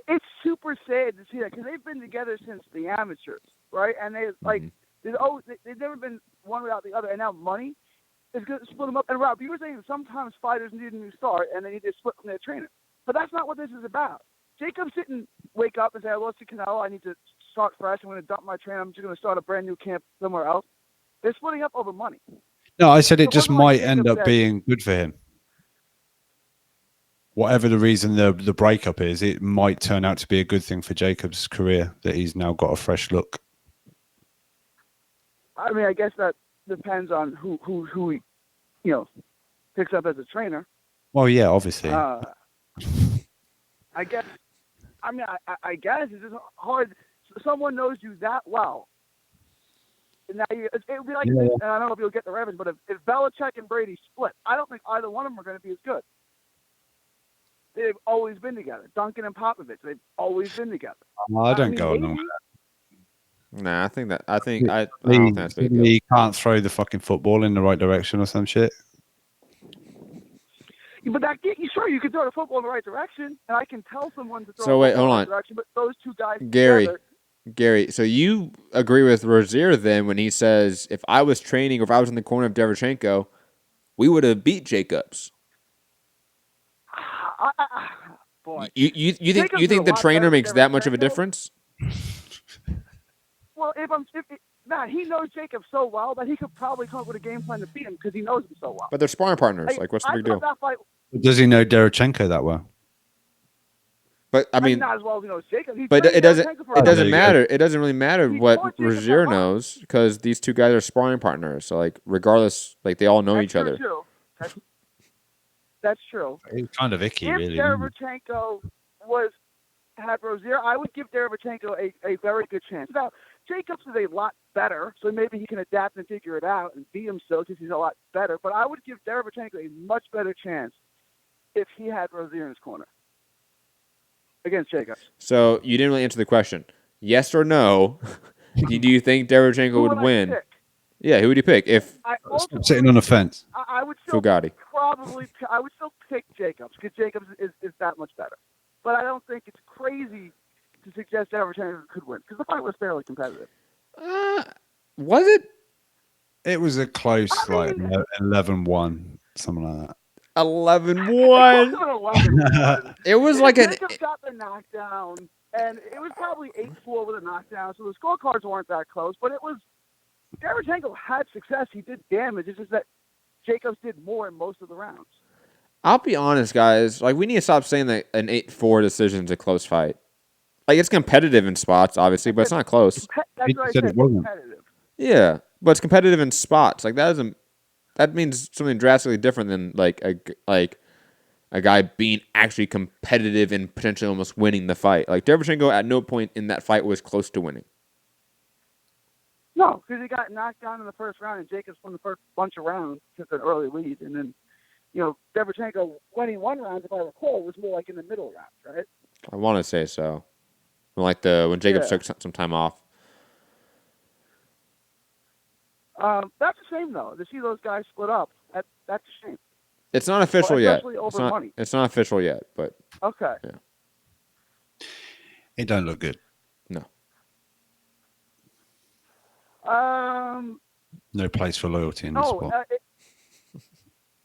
It's super sad to see that because they've been together since the amateurs, right? And they like they've never been one without the other. And now money is going to split them up. And Rob, you were saying sometimes fighters need a new start and they need to split from their trainer, but that's not what this is about. Jacobs didn't wake up and say, "I lost to Canelo. I need to start fresh. I'm going to dump my trainer. I'm just going to start a brand new camp somewhere else." They're splitting up over money. No, I said it just wasn't like might end Jacob up said- being good for him. Whatever the reason the breakup is, it might turn out to be a good thing for Jacob's career that he's now got a fresh look. I mean, I guess that depends on who he, picks up as a trainer. Well, yeah, obviously. I guess. I mean, I guess it's just hard. Someone knows you that well. And now it would be like, and I don't know if you'll get the reference, but if Belichick and Brady split, I don't think either one of them are going to be as good. They've always been together. Duncan and Popovich, they've always been together. I don't go along with that. Nah, I don't think that's a big deal. He can't throw the fucking football in the right direction or some shit. But sure, you can throw the football in the right direction, and I can tell someone to throw So the wait, football hold in on. the right direction, but those two guys Gary, so you agree with Rozier then when he says, if I was training or if I was in the corner of Derevchenko, we would have beat Jacobs. Boy. You think the trainer makes that much of a difference? Well, Matt, he knows Jacob so well that he could probably come up with a game plan to beat him because he knows him so well. But they're sparring partners. Like, what's the big deal? That fight, Does he know Derevchenko that well? But I mean, not as well as he knows Jacob. But it doesn't Derevchenko matter. It doesn't really matter what Rozier knows because these two guys are sparring partners. So like, regardless, like they all know each other. True. That's true. It's kind of icky, really. If Derevchenko had Rozier, I would give Derevchenko a very good chance. Now, Jacobs is a lot better, so maybe he can adapt and figure it out and beat him still because he's a lot better. But I would give Derevchenko a much better chance if he had Rozier in his corner against Jacobs. So you didn't really answer the question. Yes or no? Do you think Derevchenko would win? Yeah, who would you pick? If Stop sitting on the fence. I would still Fugatti. I would still pick Jacobs because Jacobs is that much better. But I don't think it's crazy to suggest Derevchenko could win because the fight was fairly competitive. Was it? It was a close, 11-1, something like that. 11-1. It was like Jacobs got the knockdown, and it was probably 8-4 with a knockdown, so the scorecards weren't that close. But it was Derevchenko had success. He did damage. It's just that Jacobs did more in most of the rounds. I'll be honest, guys. Like, we need to stop saying that an 8-4 decision is a close fight. Like, it's competitive in spots, obviously, but it's not close. That's what I said. Competitive. Yeah, but it's competitive in spots. Like, that means something drastically different than like a guy being actually competitive and potentially almost winning the fight. Like, Derevchenko at no point in that fight was close to winning. No, because he got knocked down in the first round, and Jacobs won the first bunch of rounds took an early lead, and then. Derevchenko winning one round, if I recall, was more like in the middle round, right? I want to say so. Like when Jacobs took some time off. That's a shame, though, to see those guys split up. That's a shame. It's not official yet. Over money. It's not official yet, but okay. Yeah. It don't look good. No. No place for loyalty in this sport.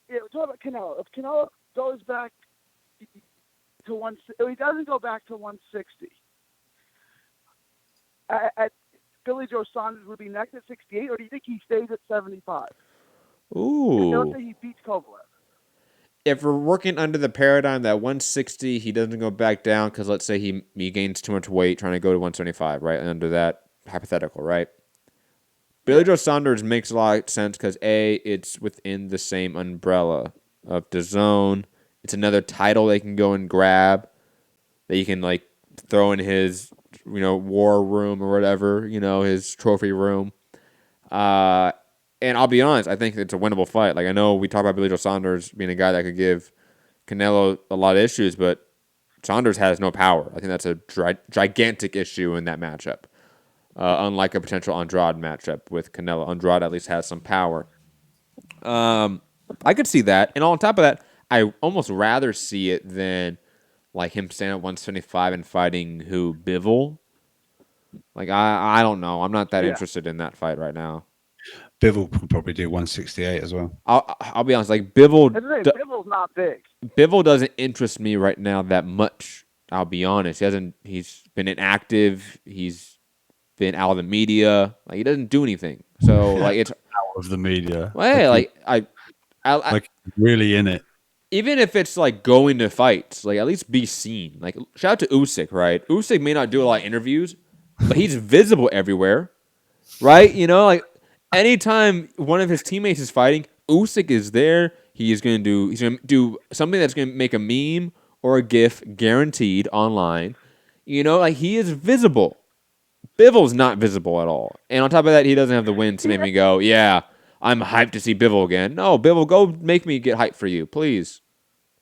Yeah, we're talking about Canelo. If Canelo goes back to if he doesn't go back to 160, Billy Joe Saunders would be next at 68, or do you think he stays at 75? Ooh. Let's say he beats Kovalev. If we're working under the paradigm that 160, he doesn't go back down because let's say he gains too much weight trying to go to 175, right? Under that hypothetical, right? Billy Joe Saunders makes a lot of sense because A, it's within the same umbrella of DAZN. It's another title they can go and grab that you can like throw in his, war room or whatever, his trophy room. And I'll be honest, I think it's a winnable fight. Like I know we talk about Billy Joe Saunders being a guy that could give Canelo a lot of issues, but Saunders has no power. I think that's a gigantic issue in that matchup. Unlike a potential Andrade matchup with Canelo. Andrade at least has some power. I could see that. And on top of that, I almost rather see it than like him staying at 175 and fighting Bivol. Like, I don't know. I'm not that interested in that fight right now. Bivol could probably do 168 as well. I'll be honest. Like, Bivol's not big. Bivol doesn't interest me right now that much. I'll be honest. He's been inactive. He's been out of the media. Like he doesn't do anything. So like it's out of the media. Well, hey, like like really in it. Even if it's like going to fights, like at least be seen. Like shout out to Usyk, right? Usyk may not do a lot of interviews, but he's visible everywhere, right? Like anytime one of his teammates is fighting, Usyk is there. He's gonna do something that's gonna make a meme or a GIF guaranteed online. Like he is visible. Bivol's not visible at all. And on top of that, he doesn't have the win to make me go, yeah, I'm hyped to see Bivol again. No, Bivol, go make me get hyped for you, please.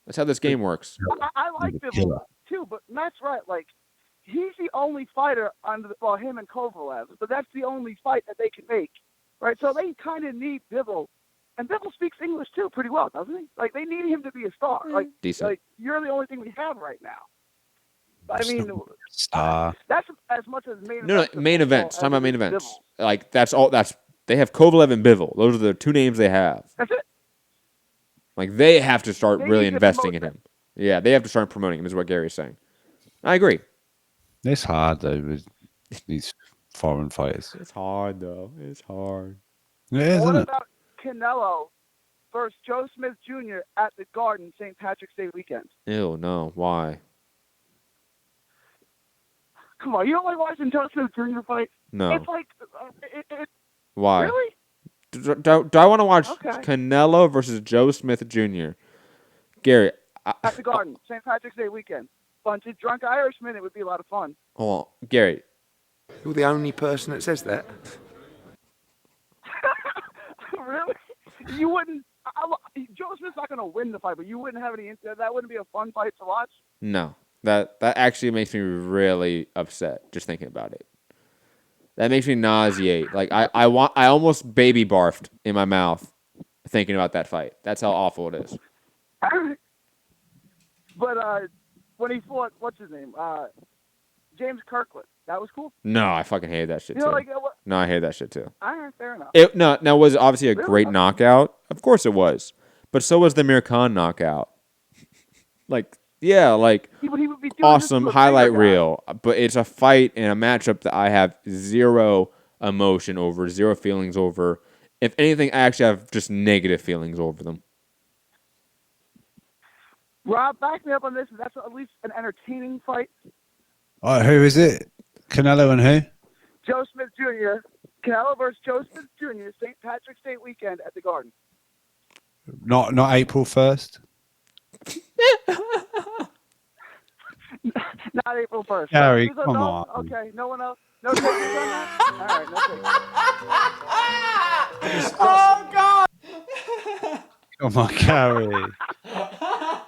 That's how this game works. I like Bivol too, but Matt's right. Like, he's the only fighter him and Kovalev, but that's the only fight that they can make, right? So they kind of need Bivol. And Bivol speaks English too pretty well, doesn't he? Like, they need him to be a star. Decent. Like you're the only thing we have right now. I mean, star. That's as much as main events. No, main events. Talking about main events. Like that's all. They have Kovalev and Bivol. Those are the two names they have. That's it. Like they have to start really investing in him. Yeah, they have to start promoting him. Is what Gary's saying. I agree. It's hard though with these foreign fighters. It's hard though. It's hard. It is, isn't it? What about Canelo versus Joe Smith Jr. at the Garden St. Patrick's Day weekend? Ew, no. Why? Come on, you don't like watching Joe Smith Jr. fight? No. It's like, why? Really? Do I want to watch Canelo versus Joe Smith Jr.? Gary. At the Garden, St. Patrick's Day weekend. Bunch of drunk Irishmen, it would be a lot of fun. Hold on. Gary. You're the only person that says that. Really? You wouldn't... Joe Smith's not going to win the fight, but you wouldn't have any... That wouldn't be a fun fight to watch? No. That actually makes me really upset just thinking about it. That makes me nauseate. Like I almost baby barfed in my mouth thinking about that fight. That's how awful it is. But when he fought, what's his name? James Kirkland. That was cool. No, I fucking hated that shit too. No, I hated that shit too. All right, fair enough. Now was it obviously a great knockout? Of course it was. But so was the Amir Khan knockout. He would be doing awesome highlight reel. But it's a fight and a matchup that I have zero emotion over, zero feelings over. If anything, I actually have just negative feelings over them. Rob, back me up on this. That's at least an entertaining fight. All right, who is it? Canelo and who? Joe Smith Jr. Canelo versus Joe Smith Jr. St. Patrick's Day weekend at the Garden. Not April 1st? Not April 1st. Gary, come on. Okay, no one else? No takers on that? All right, no takers. Oh, God! Come on, Gary.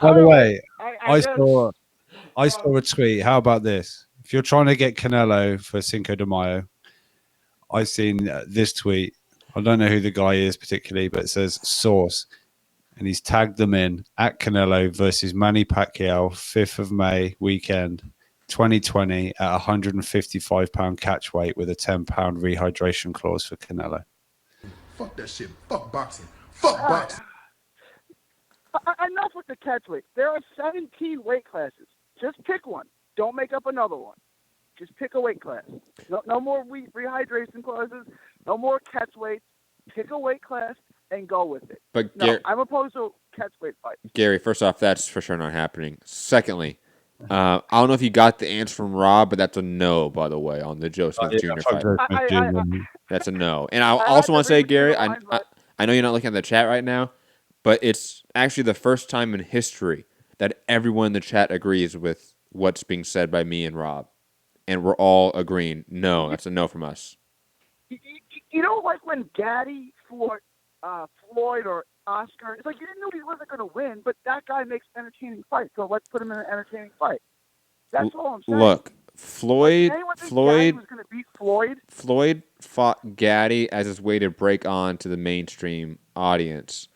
By the way, I saw a tweet. How about this? If you're trying to get Canelo for Cinco de Mayo, I've seen this tweet. I don't know who the guy is particularly, but it says source. And he's tagged them in at Canelo versus Manny Pacquiao, 5th of May weekend, 2020 at 155-pound catch weight with a 10-pound rehydration clause for Canelo. Fuck that shit. Fuck boxing. Fuck boxing. Enough with the catch weight. There are 17 weight classes. Just pick one. Don't make up another one. Just pick a weight class. No more rehydration clauses. No more catch weights. Pick a weight class and go with it. But no, I'm opposed to catch weight fights. Gary, first off, that's for sure not happening. Secondly, I don't know if you got the answer from Rob, but that's a no, by the way, on the Joe Smith Jr. fight. That's a no. And I also want to say, Gary, I know you're not looking at the chat right now, but it's actually the first time in history that everyone in the chat agrees with what's being said by me and Rob. And we're all agreeing, no, that's a no from us. You know, like when Gaddy fought Floyd or Oscar, it's like you didn't know he wasn't going to win, but that guy makes entertaining fights, so let's put him in an entertaining fight. That's all I'm saying. Look, Floyd was going to beat Floyd. Floyd fought Gaddy as his way to break on to the mainstream audience.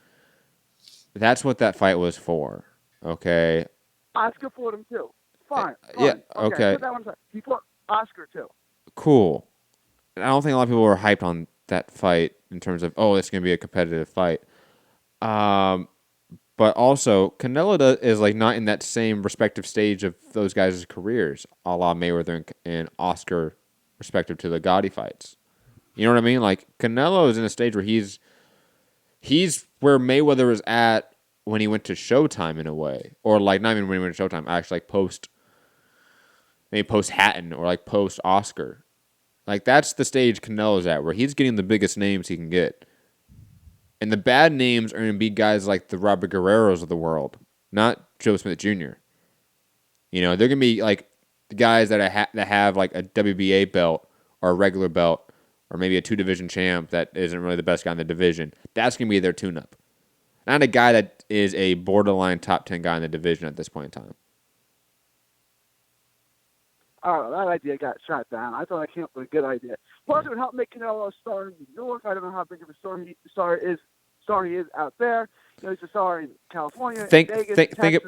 That's what that fight was for. Okay. Oscar fought him too. Fine. Yeah. Okay. Put that one aside. He fought Oscar too. Cool. I don't think a lot of people were hyped on that fight in terms of, oh, it's going to be a competitive fight. But also, Canelo is like not in that same respective stage of those guys' careers, a la Mayweather and Oscar, respective to the Gotti fights. You know what I mean? Like Canelo is in a stage where he's where Mayweather was at when he went to Showtime in a way, or like not even when he went to Showtime, actually like post Hatton or like post Oscar. Like that's the stage Canelo's at, where he's getting the biggest names he can get. And the bad names are going to be guys like the Robert Guerreros of the world, not Joe Smith Jr. You know, they're going to be like the guys that have like a WBA belt or a regular belt or maybe a 2-division champ that isn't really the best guy in the division. That's going to be their tune-up. Not a guy that is a borderline top 10 guy in the division at this point in time. Oh, that idea got shot down. I thought I came up with a good idea. Plus, it would help make Canelo a star in New York. I don't know how big of a star he is out there. You know, he's a star in California, Vegas,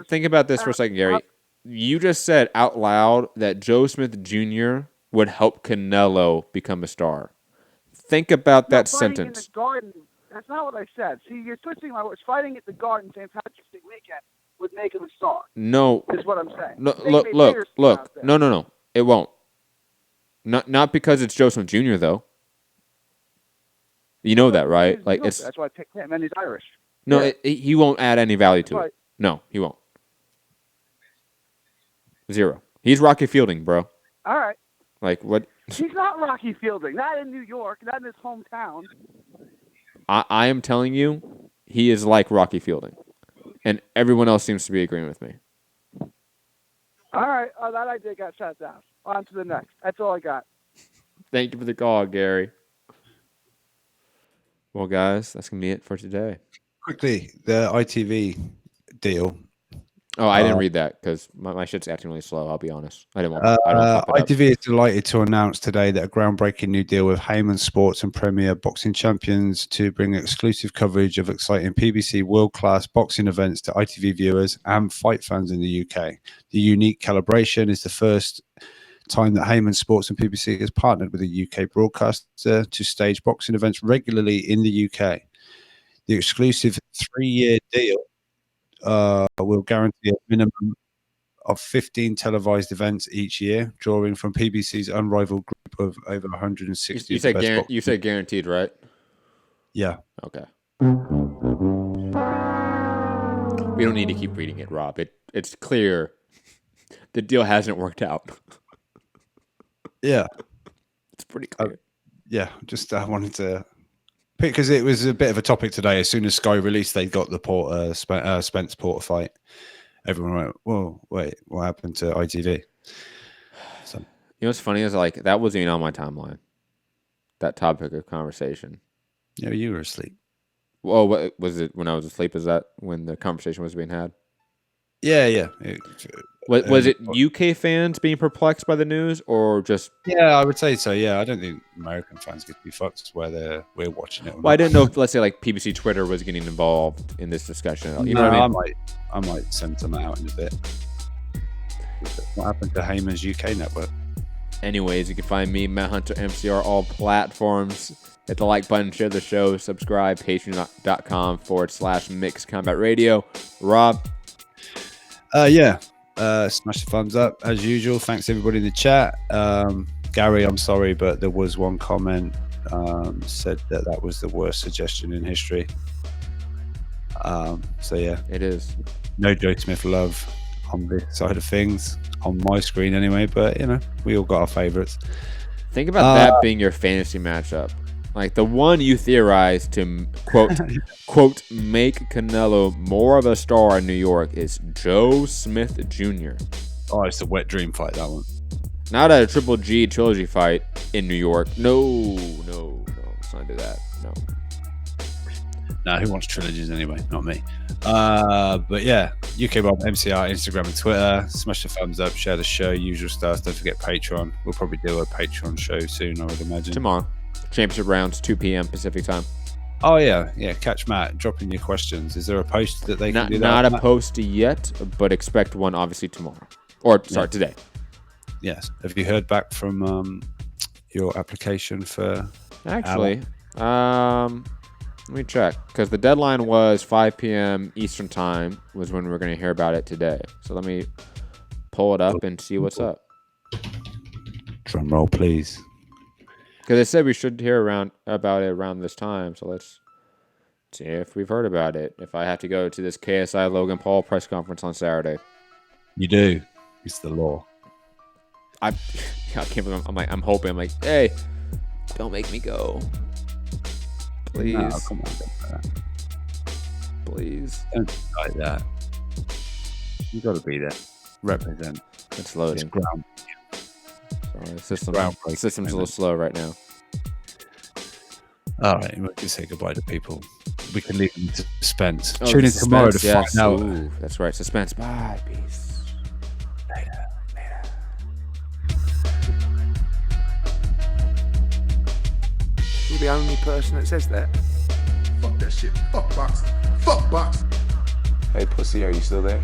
think about this for a second, Gary. You just said out loud that Joe Smith Jr. would help Canelo become a star. Think about that sentence. In the Garden. That's not what I said. See, you're twisting my words. Fighting at the Garden St. Patrick's Day weekend would make him a star. No. Is what I'm saying. No, look. No. It won't. Not because it's Joe Smith Jr. though. You know that, right? Like it's. That's why I picked him, and he's Irish. No, yeah. He won't add any value to it. No, he won't. 0. He's Rocky Fielding, bro. All right. Like what? He's not Rocky Fielding. Not in New York. Not in his hometown. I am telling you, he is like Rocky Fielding, and everyone else seems to be agreeing with me. All right. Oh, that idea got shot down. On to the next. That's all I got. Thank you for the call, Gary. Well, guys, that's going to be it for today. Quickly, the ITV deal. Oh, I didn't read that because my shit's acting really slow, I'll be honest. I didn't want ITV is delighted to announce today that a groundbreaking new deal with Heyman Sports and Premier Boxing Champions to bring exclusive coverage of exciting PBC world-class boxing events to ITV viewers and fight fans in the UK. The unique calibration is the first time that Heyman Sports and PBC has partnered with a UK broadcaster to stage boxing events regularly in the UK. The exclusive 3-year deal will guarantee a minimum of 15 televised events each year, drawing from PBC's unrivaled group of over 160. You said guaranteed, right? Yeah. Okay. We don't need to keep reading it, Rob. It's clear the deal hasn't worked out. Yeah. It's pretty clear. Yeah, just I wanted to pick because it was a bit of a topic today. As soon as Sky released, they got the Spence Porter fight. Everyone went, "Whoa, wait, what happened to ITV?" So, you know what's funny is like that wasn't even on my timeline. That topic of conversation. Yeah, you were asleep. Well, what was it when I was asleep? Is that when the conversation was being had? Yeah. Was it UK fans being perplexed by the news, or just? Yeah, I would say so. Yeah, I don't think American fans get to be fucked where we're watching it. Well, I didn't know if, let's say, like PBC Twitter was getting involved in this discussion. You know what I mean? I might send them out in a bit. What happened to Heyman's UK network? Anyways, you can find me, Matt Hunter, MCR, all platforms. Hit the like button, share the show, subscribe, patreon.com/Mixed Combat Radio. Rob? Yeah. Smash the thumbs up as usual. Thanks everybody in the chat. Gary, I'm sorry, but there was one comment said that was the worst suggestion in history. So yeah, it is. No Joe Smith love on this side of things, on my screen anyway, but you know, we all got our favorites. Think about that being your fantasy matchup. Like the one you theorized to quote make Canelo more of a star in New York is Joe Smith Jr. Oh, it's a wet dream fight, that one. Not a Triple G trilogy fight in New York. No, let's not do that. No. Nah, who wants trilogies anyway? Not me. But yeah, UK Bob, MCR, Instagram and Twitter. Smash the thumbs up, share the show, usual stuff. Don't forget Patreon. We'll probably do a Patreon show soon, I would imagine. Tomorrow. Championship rounds, 2 p.m. Pacific time. Oh yeah. Catch Matt. Drop in your questions. Is there a post that they can do that? Not a post yet, but expect one obviously tomorrow. Or sorry, today. Yes. Have you heard back from your application for? Actually, let me check, because the deadline was 5 p.m. Eastern time was when we were going to hear about it today. So let me pull it up and see what's up. Drum roll, please. Because they said we should hear about it around this time. So let's see if we've heard about it. If I have to go to this KSI Logan Paul press conference on Saturday. You do. It's the law. I can't believe I'm hoping. I'm like, hey, don't make me go. Please. No, come on, don't do that. Please. Don't like that. You got to be there. Represent. It's loading. It's ground. Sorry, the system's a little slow right now. All right, we can say goodbye to people. We can leave them to suspense. Oh, Tune in tomorrow to find out. Ooh, that's right. Suspense. Bye. Peace. Later. You're the only person that says that. Fuck that shit. Fuck boxing. Fuck boxing. Hey, pussy, are you still there?